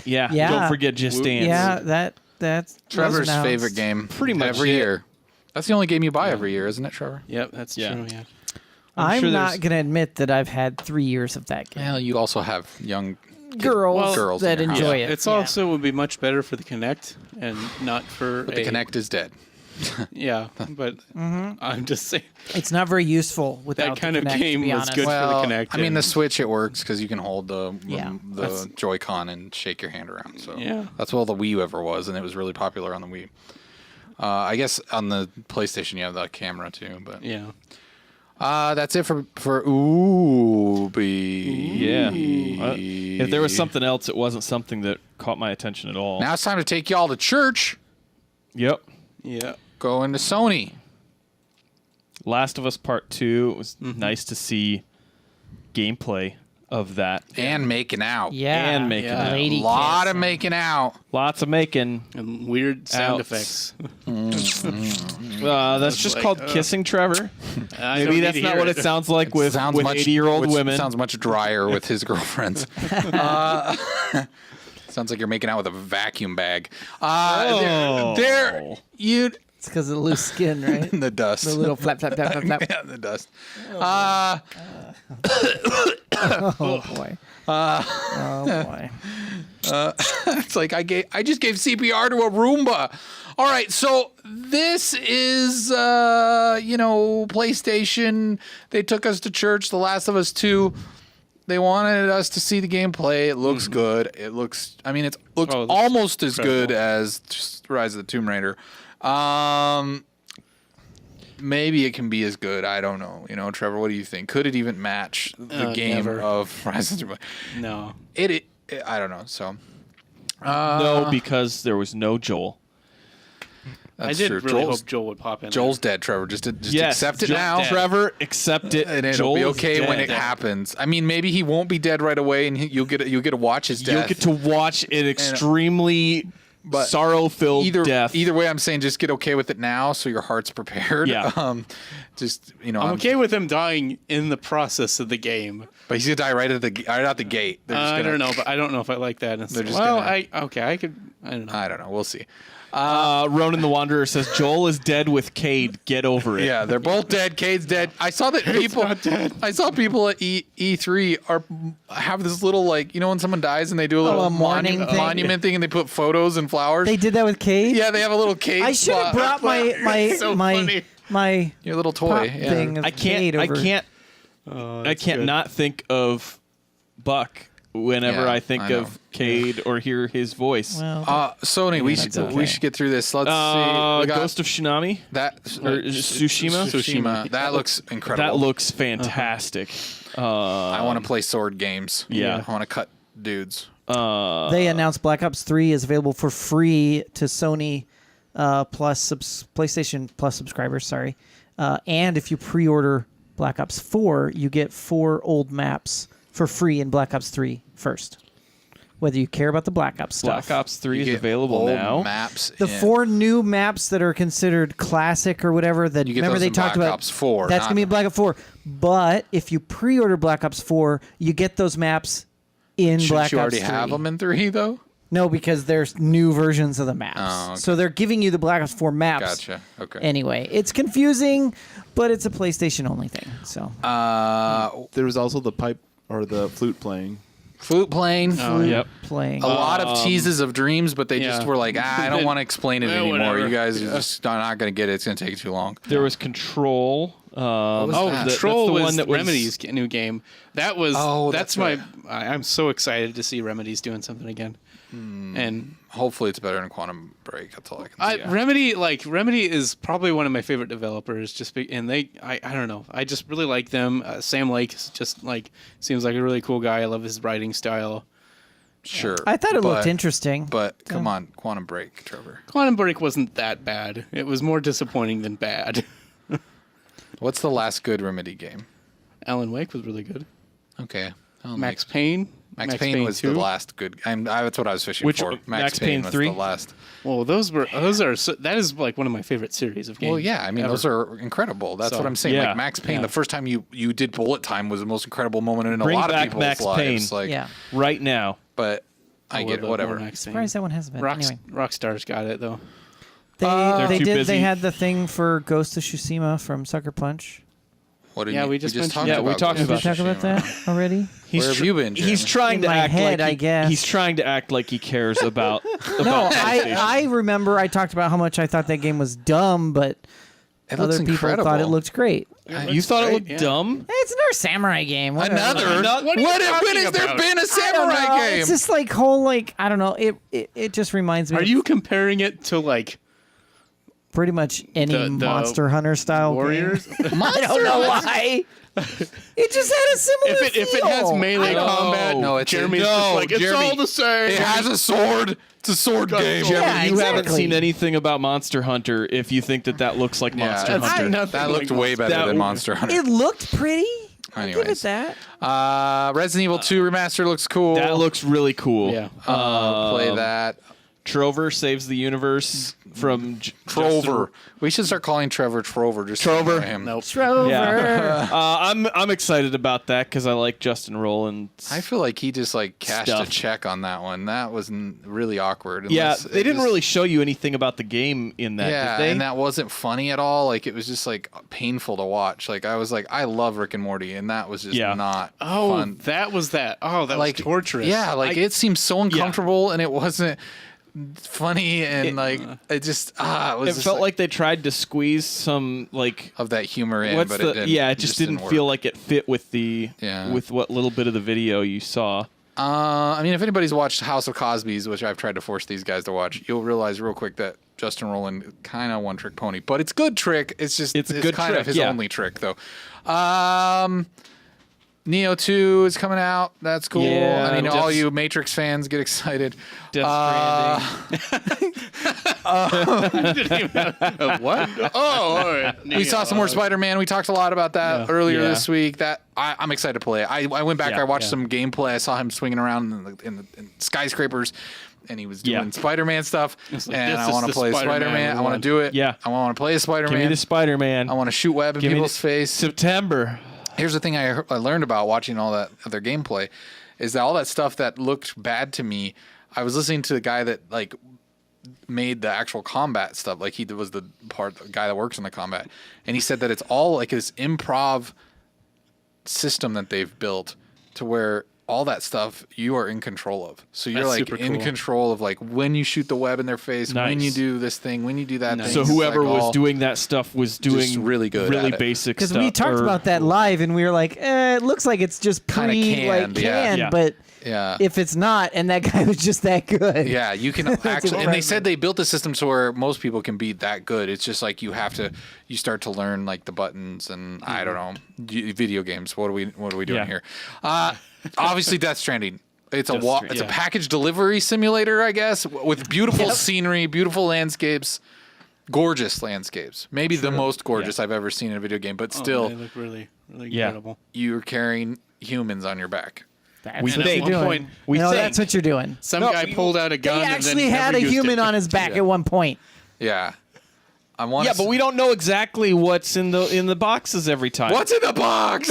Yeah. Yeah. Don't forget Just Dance. Yeah, that's Trevor's announced. favorite game. Pretty much every it. year. That's the only game you buy every year, isn't it, Trevor? Yep, that's Yeah. true. Yeah. I'm sure not there's- going to admit that I've had 3 years of that game. Well, you also have young Girls, girls that in your house. enjoy it. It's Yeah. also would be much better for the Kinect and not for But the Kinect is dead. Yeah, but I'm just saying It's not very useful without that kind the of Kinect, to game be was honest. good Well, for the Kinect. I mean, the and- Switch, it works because you can hold the Yeah. Joy-Con and shake your hand around. So Yeah. that's what all the Wii U ever was, and it was really popular on the Wii. I guess on the PlayStation you have that camera too, but yeah. that's it for Oobi. Yeah. If there was something else, it wasn't something that caught my attention at all. Now it's time to take y'all to church. Yep. Yeah. Go into Sony. Last of Us Part 2. It was nice to see gameplay of that. And making out. Yeah, And making out. lady A lot kiss. of making out. Lots of making. And weird sound Outs. effects. That's just like, called kissing Trevor. I Maybe don't need that's to not hear what it sounds like with Sounds much 80-year-old which women. Sounds much drier with his girlfriends. Sounds like you're making out with a vacuum bag. There, you'd It's because of the loose skin, right? in the dust. The little flap, flap, flap, flap, flap. Yeah, in the dust. Oh boy. Oh boy. It's like I just gave CPR to a Roomba. All right, so this is PlayStation. They took us to church. The Last of Us 2. They wanted us to see the gameplay. It looks good. It looks. I mean, it looks Oh, it looks almost as good incredible. as just Rise of the Tomb Raider. Maybe it can be as good. I don't know. Trevor, what do you think? Could it even match the game never. of Rise of the Tomb Raider? No. It I don't know. So No, because there was no Joel. that's I did true. really Joel's, hope Joel would pop in. Joel's dead, Trevor. Just Yes, accept it Joel- now. Trevor, accept it. And it'll Joel be is okay when dead. it happens. I mean, maybe he won't be dead right away, and you'll get to watch his death. You'll get to watch an extremely sorrow-filled death. Either way, I'm saying just get okay with it now, so your heart's prepared. Yeah. I'm I'm okay with him dying in the process of the game. but he's gonna die right out the gate. They're just I gonna- don't know, but I don't know if I like that. They're just well, gonna- I don't know. I don't know. We'll see. Ronan the Wanderer says Joel is dead with Cade. Get over it. Yeah, they're both dead. Cade's dead. I saw that people. not dead. I saw people at E3 have this little when someone dies and they do a little a mourning thing? monument thing and they put photos and flowers. They did that with Cade? Yeah, they have a little cake. I should have brought my so my funny. my your little toy. pop Yeah. thing of I Cade can't. over. I can't not think of Buck whenever Yeah, I think I know. of Cade or hear his voice. Well, Sony, we should okay. we should get through this. Let's see. We got Ghost of Tsunami that or Tsushima. Tsushima. That looks incredible. That looks fantastic. I want to play sword games. Yeah. I want to cut dudes. they announced Black Ops 3 is available for free to Sony PlayStation Plus subscribers. Sorry, and if you pre-order Black Ops 4, you get 4 old maps for free in Black Ops 3 first. Whether you care about the Black Ops stuff. Black Ops 3 You is get available old now. Maps. The in. 4 new maps that are considered classic or whatever that You get remember those they in talked Black about. Ops 4, That's not- gonna be in Black Ops 4. But if you pre-order Black Ops 4, you get those maps in Shouldn't Black you Ops already 3. have them in 3 though? No, because there's new versions of the maps. Oh, okay. So they're giving you the Black Ops 4 maps. Gotcha. Okay. Anyway, it's confusing, but it's a PlayStation only thing. So There was also the pipe or the flute playing. Flute playing. Yep. Playing. A lot of teases of dreams, but they just yeah. were like, I don't want to explain it Yeah, anymore. whatever. You guys are just not going to get it. It's going to take too long. There was Control. that? Control the was one that was Remedy's new game. That was. Oh, that's that's my. I'm so excited to see Remedy's doing something again. And Hopefully it's better than Quantum Break. That's all I can say. Remedy is probably one of my favorite developers. And I don't know. I just really like them. Sam Lake is just like seems like a really cool guy. I love his writing style. Sure. I thought it looked but- interesting. But come on, Quantum Break, Trevor. Quantum Break wasn't that bad. It was more disappointing than bad. What's the last good Remedy game? Alan Wake was really good. Okay. Max Payne. Max Payne was 2. the last good. That's what I was fishing Which- for. Max Payne was 3? the last. Well, that is like one of my favorite series of games. Well, yeah. I mean, ever. those are incredible. That's So, what I'm saying. yeah. Like Max Payne, Yeah. the first time you did bullet time was the most incredible moment in Bring a lot of back people's Max lives. Payne. Like, Yeah. right now. But I get it. Whatever. Max Payne. Surprised that one hasn't been. Anyway, Rockstar's got it though. they too did. busy. They had the thing for Ghost of Tsushima from Sucker Punch. What did Yeah, you, we just mentioned- talked Yeah, about we talked Ghost Did we of about talk about Tsushima. that already? Where have you been, He's Jeremy? trying In to my act head, like I guess. he's trying to act like he cares about. No, PlayStation. I remember I talked about how much I thought that game was dumb, but It other looks people incredible. thought it looked great. You thought it looked yeah. dumb? It's another samurai game. whatever. Another? What are you When talking has there about? been a I don't samurai know. game? It's just like whole like I don't know. It just reminds me. Are of you comparing it to like pretty much any the Monster Hunter style Warriors? Game. I don't know why. It just had a similar if it has feel. melee No. combat, No, it's- Jeremy's no, just like it's Jeremy, all the same. It has a sword. It's a sword game. Yeah, You haven't exactly. seen anything about Monster Hunter if you think that looks like Monster that's Hunter. nothing That looked like way better That than w- Monster Hunter. It looked pretty. I'll give it Anyways. that. Resident Evil 2 remaster looks cool. That looks really cool. Yeah. Play that. Trover saves the universe from Trover. We should start calling Trevor Trover. Just Trover? for him. Nope. Trover. Yeah. I'm excited about that because I like Justin Roiland's. I feel like he just like cashed Stuff. a check on that one. That was really awkward. Yeah, unless they it didn't was- really show you anything about the game in that, Yeah, did they? and that wasn't funny at all. Like it was just like painful to watch. Like I was like, I love Rick and Morty, and that was just Yeah. not Oh, fun. that was that. Oh, that Like was torturous. Yeah, like it seemed so uncomfortable, and it wasn't funny, and like it just it was. It just felt like they tried to squeeze some like of that humor in, what's but the it didn't. yeah, it just didn't work. feel like it fit with the Yeah. with what little bit of the video you saw. I mean, if anybody's watched House of Cosby's, which I've tried to force these guys to watch, you'll realize real quick that Justin Roiland kind of one trick pony, but it's good trick. It's just It's a good kind trick, of his yeah. only trick though. Neo 2 is coming out. That's cool. Yeah, I mean, Death- all you Matrix fans get excited. Death Stranding. What? Oh, all right. We saw some more Spider-Man. We talked a lot about that earlier Yeah. this week. That I'm excited to play. I went back. Yeah, I watched yeah. some gameplay. I saw him swinging around in skyscrapers, and he was doing Yeah. Spider-Man stuff. like, And this I is want the to play Spider-Man Spider-Man. I we want to want. do it. Yeah. I want to play as Spider-Man. Give me the Spider-Man. I want to shoot web in Give me people's the- face. September. Here's the thing I learned about watching all that other gameplay is that all that stuff that looked bad to me, I was listening to the guy that like made the actual combat stuff. Like he was the guy that works in the combat. And he said that it's all like this improv system that they've built to where all that stuff you are in control of. So you're That's like super in cool. control of like when you shoot the web in their face, when Nice. you do this thing, when you do that thing. So It's whoever like was all- doing that stuff was doing really good really at it. basic Because stuff. we talked or- about that live, and we were like, it looks like it's just Kinda canned, canned, yeah. but Yeah. if it's not, and that guy was just that good. Yeah, you can actually, and they impressive. said they built a system to where most people can be that good. It's just like you start to learn like the buttons and I don't know, video games. What are we doing Yeah. here? Obviously, Death Stranding. It's Death it's Stranding. a package delivery simulator, I guess, with beautiful scenery, beautiful landscapes, gorgeous landscapes. Maybe the most gorgeous I've ever seen in a video game, but still, They look really, really Yeah. incredible. you're carrying humans on your back. That's We what think. you're At one doing. point, we no, think. that's what you're doing. Some No, guy you- pulled out a They gun and actually then had never a used human it. on his back at one point. Yeah. I want Yeah, but we don't know exactly what's in the boxes every time. What's in the box?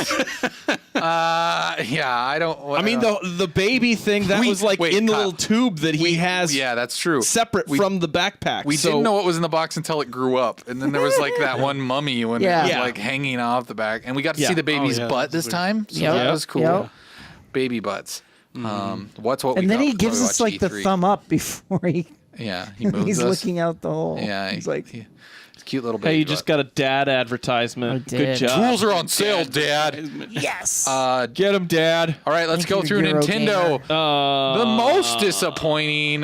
Yeah, I don't. I mean, the baby thing that We- was like wait, in the Kyle, little tube that he has. Yeah, that's true. Separate from the backpack. We so, didn't know what was in the box until it grew up, and then there was like that one mummy when Yeah. it was Yeah. like hanging off the back, and we got to Yeah. see the baby's Oh, yeah, butt that's this weird. time, so Yep. that was cool. Yep. Baby butts. What's what we And then got? he gives us like the thumb up before he Yeah, he moves he's us. looking out the hole. Yeah, he's like, he's a cute little Hey, baby. you just got a dad advertisement. I Good did. job. Tools are on sale, Dad. yes. Get him, Dad. All right, let's Thank go you, through Eurogamer. Nintendo. The most disappointing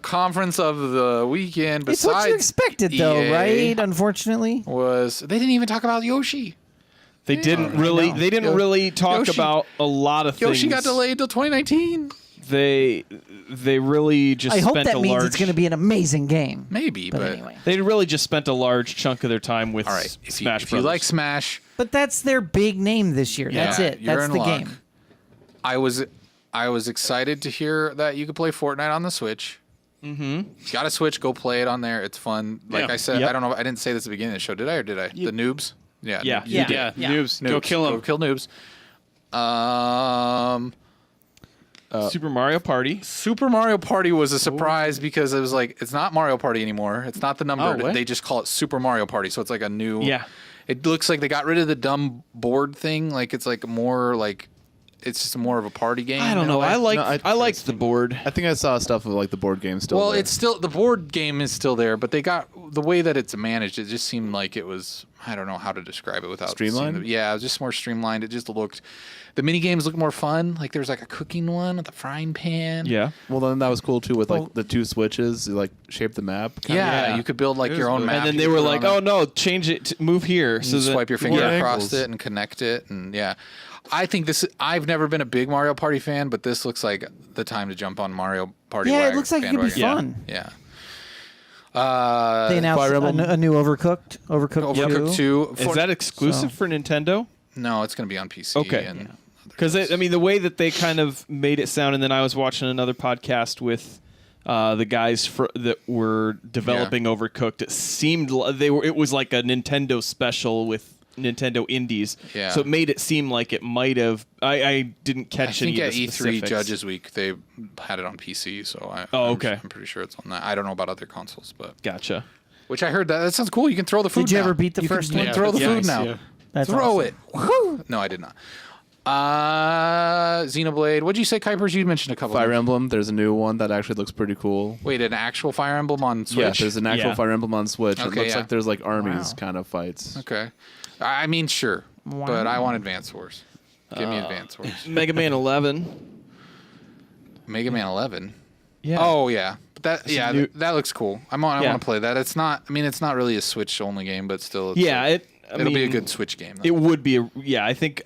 conference of the weekend, It's besides what you expected, though, EA, right? Unfortunately. was they didn't even talk about Yoshi. They didn't really. know. They didn't really talk Yoshi- about a lot of things. Yoshi got delayed till 2019. They really just I hope spent that a means large. it's going to be an amazing game. Maybe, But but anyway. They really just spent a large chunk of their time with all right. If Smash you Brothers. like Smash, But that's their big name this year. That's yeah, it. you're That's in the luck. game. I was excited to hear that you could play Fortnite on the Switch. Mm-hmm. You got a Switch, go play it on there. It's fun. Like Yeah. I said, Yep. I don't know. I didn't say this at the beginning of the show, did I? Or did I? The noobs. Yeah. Yeah. you Yeah. did. Yeah, Yeah. noobs. Go Noobs. kill Go them. kill noobs. Super Mario Party. Super Mario Party was a surprise because it was like it's not Mario Party anymore. It's not the number. what? They just call it Super Mario Party. So it's like a new. Yeah. It looks like they got rid of the dumb board thing. Like it's like more like it's just more of a party game. I don't in a know. way. I like. No, I liked the board. I think I saw stuff of like the board game still. Well, there. it's still the board game is still there, but they got the way that it's managed. It just seemed like it was. I don't know how to describe it without seeing Streamlined? yeah, it was just more streamlined. It just looked. The mini games looked more fun. Like there was like a cooking one with a frying pan. Yeah. Well, then that was cool too with like the two switches, you, like shape the map. kinda. Yeah, you could build like your own map. And then You they could were put it like, on "Oh no, change it. Move here." So you that- swipe your finger Yeah. across Angles. it and connect it, and yeah. I think this. I've never been a big Mario Party fan, but this looks like the time to jump on Mario Party. Yeah, it looks like it could be bandwagon. fun. Yeah. They announced Fire Emblem. a new Overcooked. Overcooked 2. Overcooked 2. Is that exclusive So- for Nintendo? No, it's going to be on PC. Okay. And Because I mean, the way that they kind of made it sound, and then I was watching another podcast with the guys that were developing Overcooked. It seemed it was like a Nintendo special with Nintendo indies. Yeah. So it made it seem like it might have. I didn't I catch think any at of the E3 specifics. Judges Week they had it on PC, so Oh, okay. I'm pretty sure it's on that. I don't know about other consoles, but Gotcha. which I heard that sounds cool. You can throw the food. Did you now. ever beat the You can first one? Throw the Yeah, food nice, now. yeah. That's Throw awesome. it. Woo! No, I did not. Xenoblade. What'd you say, Kuipers? You mentioned a couple. Fire of Emblem. There's a new one that actually looks pretty cool. Wait, an actual Fire Emblem on Switch? Yeah, there's an actual Yeah. Fire Emblem on Switch. Okay, it looks yeah. like there's like armies Wow. kind of fights. Okay. I mean, sure, but I want Advance Wars. Give Uh, me Advance Wars. Mega Man 11. Mega Man 11. Yeah. Oh yeah, but that new- that looks cool. I Yeah. want to play that. It's not. I mean, it's not really a Switch only game, but still. It's Yeah. it'll be a good Switch game. Though. It would be I think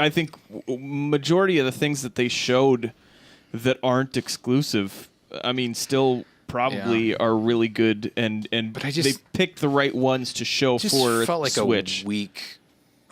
majority of the things that they showed that aren't exclusive, I mean, still probably are really good, and But I just- they picked the right ones to show just for felt like Switch.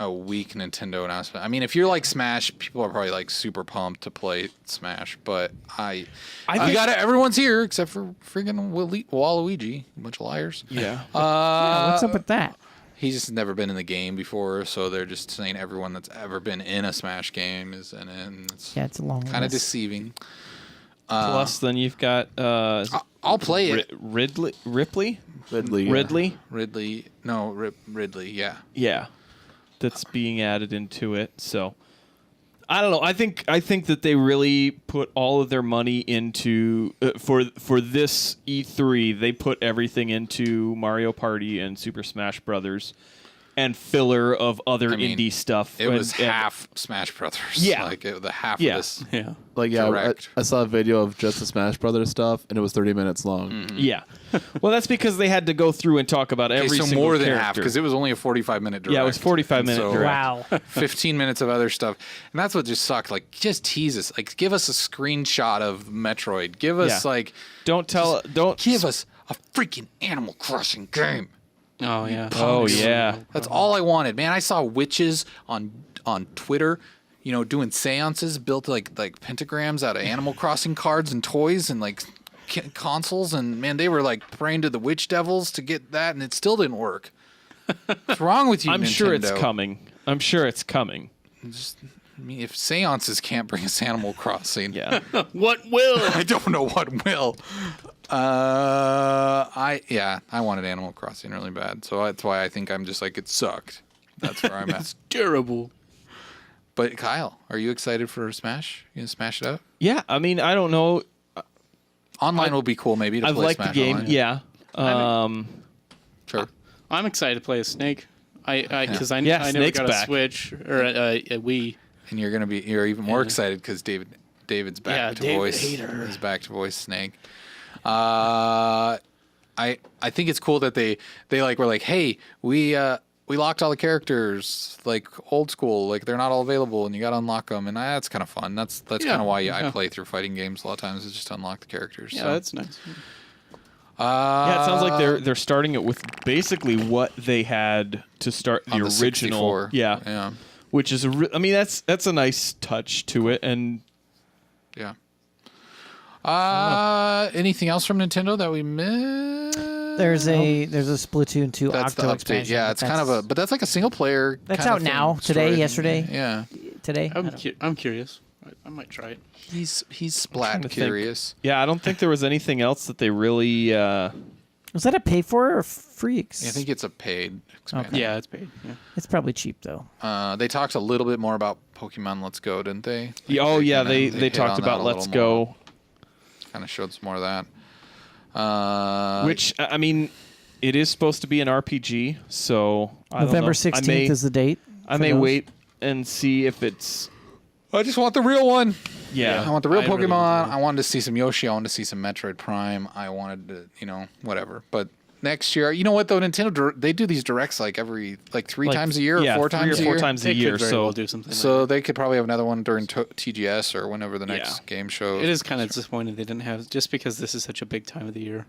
a weak Nintendo announcement. I mean, if you're like Smash, people are probably like super pumped to play Smash. But think- everyone's here except for freaking Waluigi. A bunch of liars. Yeah. What's up with that? He's just never been in the game before, so they're just saying everyone that's ever been in a Smash game is in it. And it's Yeah, it's a long kind of list. deceiving. Plus, then you've got I'll play it. Ripley. Ridley. yeah. Ridley. Ridley. Yeah. Yeah, that's being added into it. So I don't know. I think that they really put all of their money into for this E3. They put everything into Mario Party and Super Smash Brothers, and filler of other mean, indie stuff. It was And- half Smash Brothers. Yeah. Like the half Yeah. of this. Yeah. Like yeah, Direct. I saw a video of just the Smash Brothers stuff, and it was 30 minutes long. Mm. Yeah. Well, that's because they had to go through and talk about Okay, every so single more than character. half because it was only a 45-minute direct. Yeah, it was 45-minute So, direct. Wow. 15 minutes of other stuff. And that's what just sucked. Like, just tease us. Like, give us a screenshot of Metroid. Give us, Yeah. like, Don't give us a freaking Animal Crossing game. Oh yeah. Oh yeah. That's all I wanted, man. I saw witches on Twitter, you know, doing seances, built like pentagrams out of Animal Crossing cards and toys and like consoles, and man, they were like praying to the witch devils to get that, and it still didn't work. What's wrong with you, I'm Nintendo? sure it's coming. I'm sure it's coming. I mean, if seances can't bring us Animal Crossing, Yeah. What will? I don't know what will. I wanted Animal Crossing really bad, so that's why I think I'm just like it sucked. That's where I'm at. Terrible. But Kyle, are you excited for Smash? You gonna smash it up? Yeah, I mean, I don't know. Online will be cool, maybe. To I play like Smash the game. online. Yeah. Sure. I'm excited to play a Snake. Because I Yeah, never Snake's got back. a Switch or a Wii. And you're even more excited because David's back Yeah, to David voice. Hayter. He's back to voice Snake. I think it's cool that they were like, hey, we locked all the characters like old school, like they're not all available, and you got to unlock them, and that's kind of fun. That's kind of why I play through fighting games a lot of times is just to unlock the characters. Yeah, so. that's nice. Yeah, it sounds like they're starting it with basically what they had to start the on original. 64. Yeah, Yeah. which is I mean that's a nice touch to it, and Yeah. Anything else from Nintendo that we missed? There's a Splatoon 2 That's the Octo update. expansion. Yeah, it's kind of a, but that's like a single player. That's kind of out thing, now, today, story. yesterday? Yeah, today. I'm curious. I might try it. he's trying splat to think. curious. yeah, I don't think there was anything else that they really. Was that a pay for or free? I think it's a paid expansion. Yeah, it's paid. Yeah. It's probably cheap though. They talked a little bit more about Pokemon Let's Go, didn't they? Oh yeah, kinda- they hit talked on that about a Let's little more. Go, Kind of showed some more of that. which I mean, it is supposed to be an RPG, so I don't November know. 16th is the date. I for may those. wait and see if it's. I just want the real one. Yeah, I want the real I really Pokemon. do. I wanted to see some Yoshi. I wanted to see some Metroid Prime. I wanted to, whatever. But next year, you know what though? Nintendo they do these directs like three Like, times a year, yeah, or 4 3 times or a 4 year. times a They year. could very So well do something. So like they could probably have another one during TGS or whenever the next game show. that. It is kind of disappointing they didn't have just because this is such a big time of the year.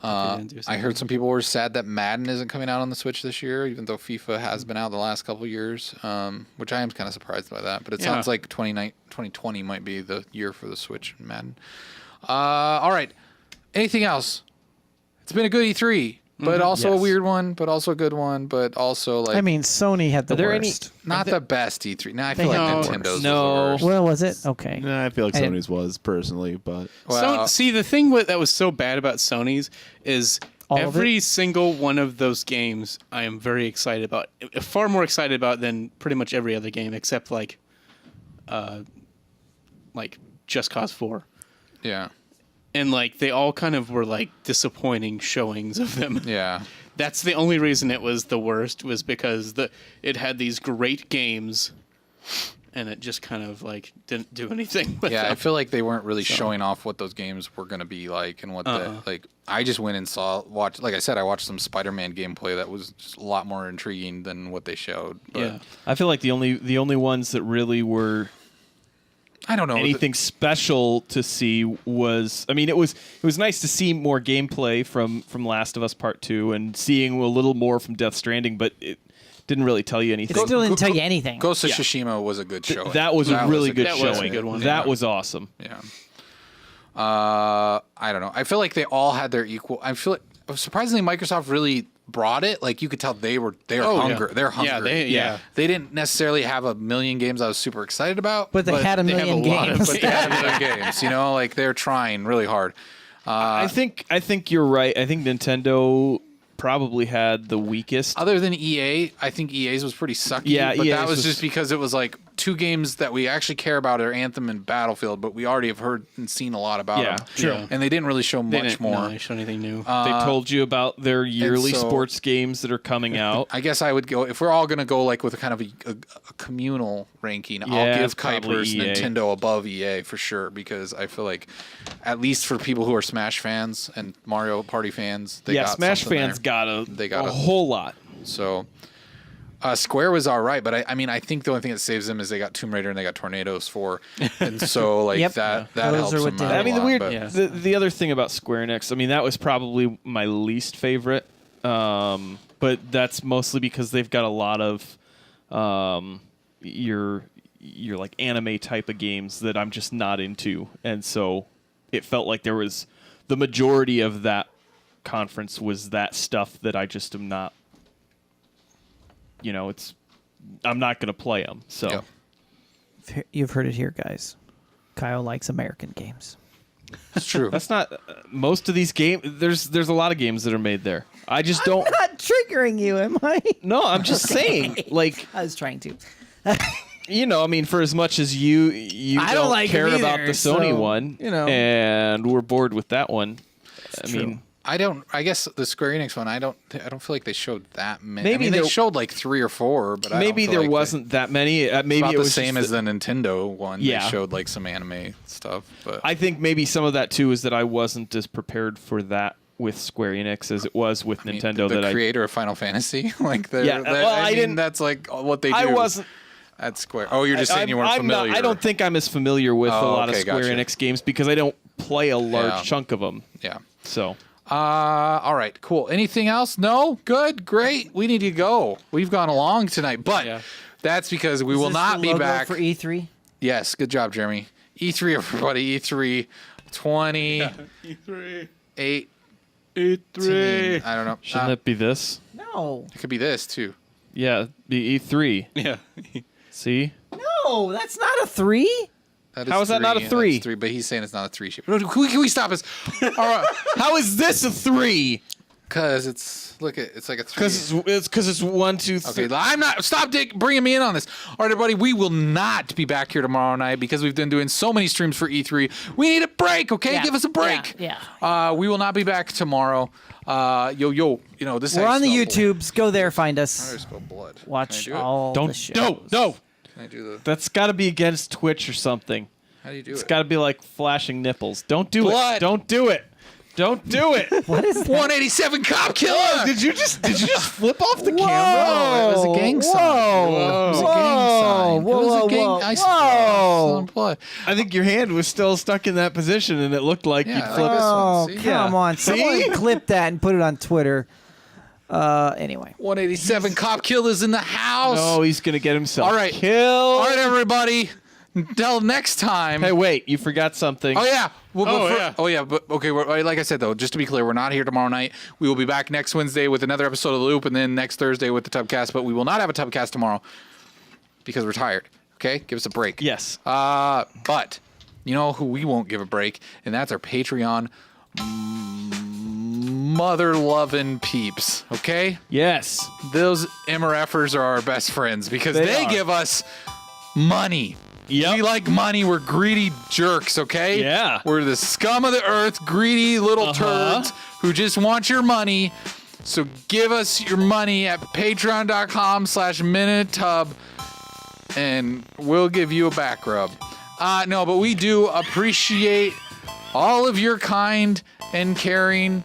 They didn't do I something. heard some people were sad that Madden isn't coming out on the Switch this year, even though FIFA has been out the last couple of years, which I am kind of surprised by that. But it sounds like 2020 might be the year for the Switch and Madden. All right. Anything else? It's been a good E3, but also a Yes. weird one, but also a good one, but also like I mean, Sony had the Are there any- worst. not the best E3. Now I feel They like had the Nintendo's was No. the worst. Well, was it? Okay. Nah, I feel like I didn't- Sony's was personally, but Well, See, the thing that was so bad about Sony's is All of every it? single one of those games I am very excited about. Far more excited about than pretty much every other game except like Just Cause 4. yeah. And like they all kind of were like disappointing showings of them. Yeah. That's the only reason it was the worst was because it had these great games and it just kind of like didn't do anything with Yeah, I them. feel like they weren't really showing off what those games were going to be like and what I just went and watched like I said, I watched some Spider-Man gameplay that was just a lot more intriguing than what they showed. But Yeah. I feel like the only ones that really were I don't know. anything special to see was I mean it was nice to see more gameplay from Last of Us Part 2 and seeing a little more from Death Stranding, but it didn't really tell you anything. It still didn't tell you anything. Ghost of Tsushima was a good show. That was a really good that showing. was a good one. That was awesome. Yeah. I don't know. I feel like they all had their equal. I feel like surprisingly Microsoft really brought it. Like you could tell they're hungry. yeah. They're hungry. Yeah. They didn't necessarily have a million games I was super excited about, But they had a they have million a lot of- games. but they had a million games. You know, like they're trying really hard. I think you're right. I think Nintendo probably had the weakest. Other than EA, I think EA's was pretty sucky. Yeah, but EA's that was was- just because it was like two games that we actually care about are Anthem and Battlefield, but we already have heard and seen a lot about Yeah, them. true. And they didn't really show They much didn't more. really show anything new. They told you about their yearly so- sports games that are coming out. I guess I would go if we're all going to go like with a kind of a communal ranking. Yeah, I'll give it's probably Kuiper's EA. Nintendo above EA for sure because I feel like at least for people who are Smash fans and Mario Party fans, they yeah, got Smash something fans there. got a whole lot. So Square was all right, but I mean I think the only thing that saves them is they got Tomb Raider and they got Tornadoes 4, and so like Yep. that Those helps are what them did out it. a I mean, the lot, weird, but- Yeah. the other thing about Square Enix, I mean, that was probably my least favorite, but that's mostly because they've got a lot of your like anime type of games that I'm just not into, and so it felt like there was the majority of that conference was that stuff that I just am not. I'm not going to play them. So. Yep. You've heard it here, guys. Kyle likes American games. It's true. That's not most of these games. There's a lot of games that are made there. I just don't. Not triggering you, am I? No, I'm just saying. Like I was trying to. you know, I mean, for as much as you I don't don't like care him about either, the Sony so, one, you know. and we're bored with that one. I mean, I guess the Square Enix one. I don't feel like they showed that many. Maybe I mean, they there- showed like 3 or 4, but I don't maybe feel there like wasn't that many. It's Maybe about it the was same just as the Nintendo one. Yeah. They showed like some anime stuff, but I think maybe some of that too is that I wasn't as prepared for that with Square Enix as it was with I mean, Nintendo. the that creator of Final Fantasy, like the Yeah, well, I mean, didn't- that's like what they do. I wasn't. at Square. Oh, you're just saying you weren't I'm familiar. Not, I don't think I'm as familiar with a Oh, lot of okay, Square gotcha. Enix games because I don't play a large Yeah. chunk of them. Yeah. So All right, cool. Anything else? No? Good, great. We need to go. We've gone along tonight, but Yeah. that's because we Is will this not the be logo back. for E E3. Yes, good job, Jeremy. E3, everybody. E3 20. E3. 8. E3. I don't know. shouldn't it be this? No, It could be this, too. Yeah, the E3. Yeah. See? no, that's not a 3. How is that not a 3? That's 3, but he's saying it's not a 3 shape. Can we stop this? All right. How is this a 3? Because it's like a 3. Because it's 1, 2, 3. Okay, I'm not. Stop bringing me in on this. All right, everybody, we will not be back here tomorrow night because we've been doing so many streams for E3. We need a break, okay? Yeah, Give us a break. yeah. We will not be back tomorrow. Yo, you know this. is We're how on the you spell YouTubes. Go there, find blood. us. How do you spell blood? Watch Can I do it? all the Don't shows. no. Can I do the? That's got to be against Twitch or something. How do you do It's it? got to be like flashing nipples. Don't do Blood. it. Don't do it. Don't do it. What is that? 187 cop killer. Did you just flip off the Whoa! camera? It was a gang sign. Whoa! It was a gang sign. Whoa! It was a Whoa! gang. Whoa! I Whoa! saw blood. I think your hand was still stuck in that position, and it looked like Yeah, you'd like flip. this Oh, one. See? come on. Someone clip that and put it on Twitter. Anyway. 187 cop killers in the house. Oh, he's gonna get himself All right. killed. All right, everybody. Until next time. Hey, wait! You forgot something. Oh yeah. yeah. Oh yeah. But okay. Like I said though, just to be clear, we're not here tomorrow night. We will be back next Wednesday with another episode of The Loop, and then next Thursday with the Tubcast. But we will not have a Tubcast tomorrow because we're tired. Okay, give us a break. Yes. But you know who we won't give a break, and that's our Patreon mother loving peeps. Okay, Yes. those MRFers are our best friends because they are. give us money. Yep. We like money. We're greedy jerks, okay? Yeah. We're the scum of the earth, greedy little turds who just want your money. So give us your money at patreon.com/minutub and we'll give you a back rub. No, but we do appreciate all of your kind and caring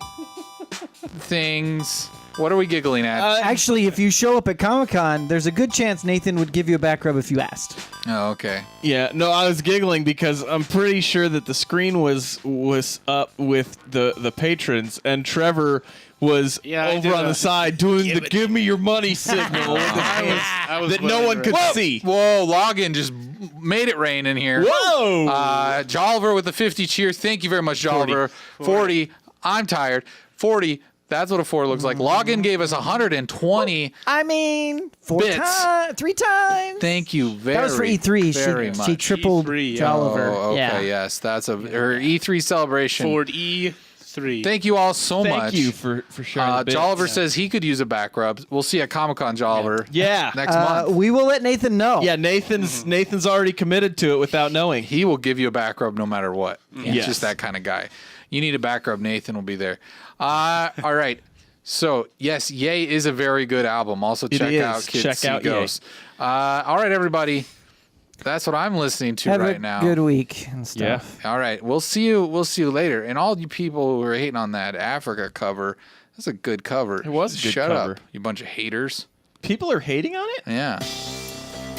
things. What are we giggling at? Actually, if you show up at Comic-Con, there's a good chance Nathan would give you a back rub if you asked. Oh, okay. Yeah. No, I was giggling because I'm pretty sure that the screen was up with the patrons, and Trevor was I over did on a- the side doing the "give me your money" signal with his hands I was that no one could Whoa, see. Whoa, login just made it rain in here. Whoa! Jolliver with the 50 cheers. Thank you very much, Jolliver. 40. I'm tired. 40. That's what a 4 looks like. Login gave us 120. I mean, 3 times. Thank you very, That was for E3. very much. She tripled E3, yeah. Jolliver. Oh, okay, yeah. yes. That's her E3 celebration. Ford E3. Thank you all so much. Thank you for sharing. the bits. Jolliver says he could use a back rub. We'll see at Comic-Con, Jolliver. Yeah. Next month. We will let Nathan know. Yeah, Nathan's already committed to it without knowing. He will give you a back rub no matter what. He's Yes. just that kind of guy. You need a back rub, Nathan will be there. All right. So, yes, Yay is a very good album. Also, check is. out Kids Check See out Yay. Ghosts. All right, everybody. That's what I'm listening to Have right a now. good week and Yeah. stuff. All right. We'll see you later. And all you people who are hating on that Africa cover, that's a good cover. It was a good Shut cover. up, you bunch of haters. People are hating on it. Yeah.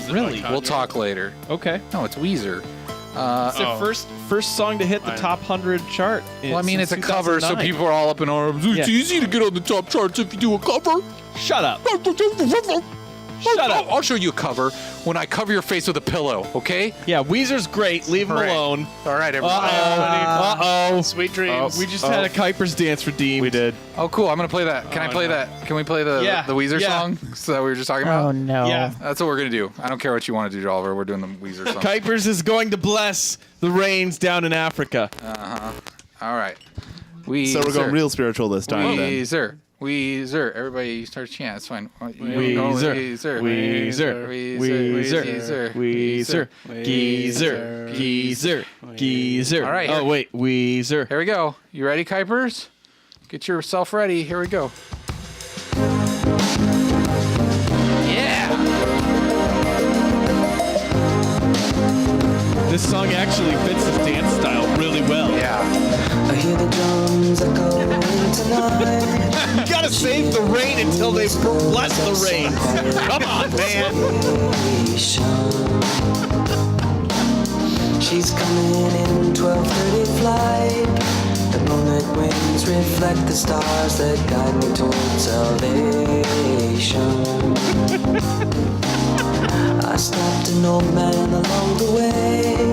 Really? We'll talk later. Okay. No, it's Weezer. It's their first song to hit the top 100 chart. Well, I mean, since it's a cover, so 2009. people are all up in arms. It's Yeah. easy to get on the top charts if you do a cover. Shut up. Shut up. I'll show you a cover when I cover your face with a pillow, okay? Yeah, Weezer's great. Leave him All right. alone. All right, everybody. Uh-oh. Sweet dreams. We just had a Kuiper's dance redeemed. We did. Oh, cool. I'm going to play that. Can I play that? Can we play the Weezer Yeah. song so that we were just talking about? Oh, no. Yeah. That's what we're going to do. I don't care what you want to do, Oliver. We're doing the Weezer song. Kuiper's is going to bless the rains down in Africa. All right. Weezer. So we're going real spiritual this time then. Weezer. Weezer. Everybody start chanting. It's fine. Weezer. Weezer. Weezer. Geezer. Geezer. Geezer. All right, Oh, here- wait. Weezer. Here we go. You ready, Kuipers? Get yourself ready. Here we go. Yeah. This song actually fits his dance style really well. Yeah. I hear the drums echoing tonight. You gotta save the rain until they bless the rain. Come on, man. She's coming in 12:30 flight. The moonlit wings reflect the stars that guide me towards salvation. I stopped an old man along the way,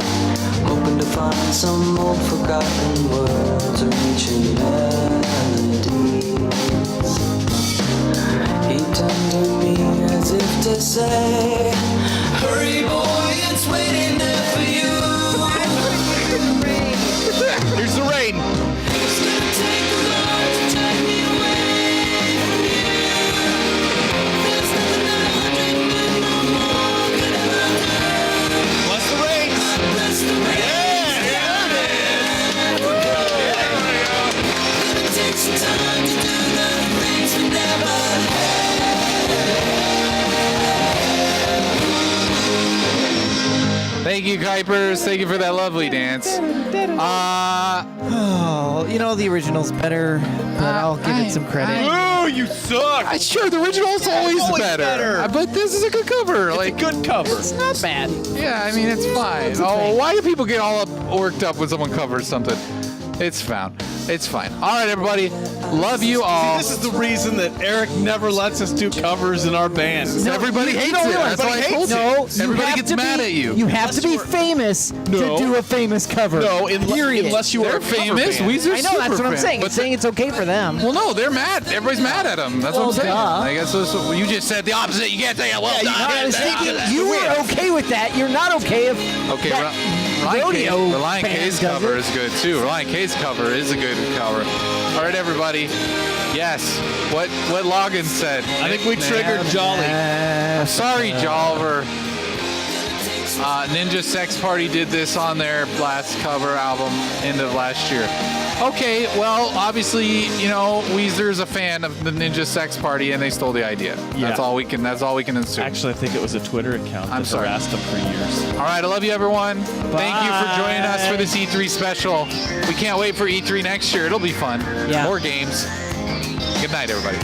hoping to find some old forgotten words or ancient melodies. He turned to me as if to say, hurry boy, it's waiting there for you. Here's the rain. It's gonna take a lot to take me away from you. There's nothing that I dream of no more could ever do. Bless the rain. Bless the rain. Gonna take some time to do the things we never Thank you, Kuipers. Thank you for that lovely dance. Oh, you know the original's better, but I'll give it some credit. Oh, you suck. Sure, the original's always better. But this is a good cover. Like, Good cover. Not bad. yeah, I mean, it's fine. Oh, why do people get all worked up when someone covers something? It's fine. It's fine. All right, everybody. Love you all. This is the reason that Eric never lets us do covers in our band. Everybody hates it. That's why I told you. No, Everybody gets mad at you. You have to be famous to do a famous cover. No, period. unless you They're are a cover famous. band. Weezer's I know that's super what I'm fan. saying. But It's saying it's okay for them. well, no, they're mad. Everybody's mad at them. That's what I'm saying. duh. I guess so you just said the opposite. You can't say it. Well I done. was thinking you were okay with that. You're not okay if Okay, that Reliant rodeo K's band does cover it. is good too. Reliant K's cover is a good cover. All right, everybody. Yes. What Logan said. I think we triggered Jolly. Sorry, Jolliver. Ninja Sex Party did this on their last cover album end of last year. Okay, well, obviously, you know, Weezer's a fan of the Ninja Sex Party, and they stole the idea. That's Yeah. all we can. That's all we can assume. Actually, I think it was a Twitter account I'm that sorry. harassed him for years. All right, I love you, everyone. Thank you for joining us for this E3 special. We can't wait for E3 next year. It'll be fun. Yeah. More games. Good night, everybody.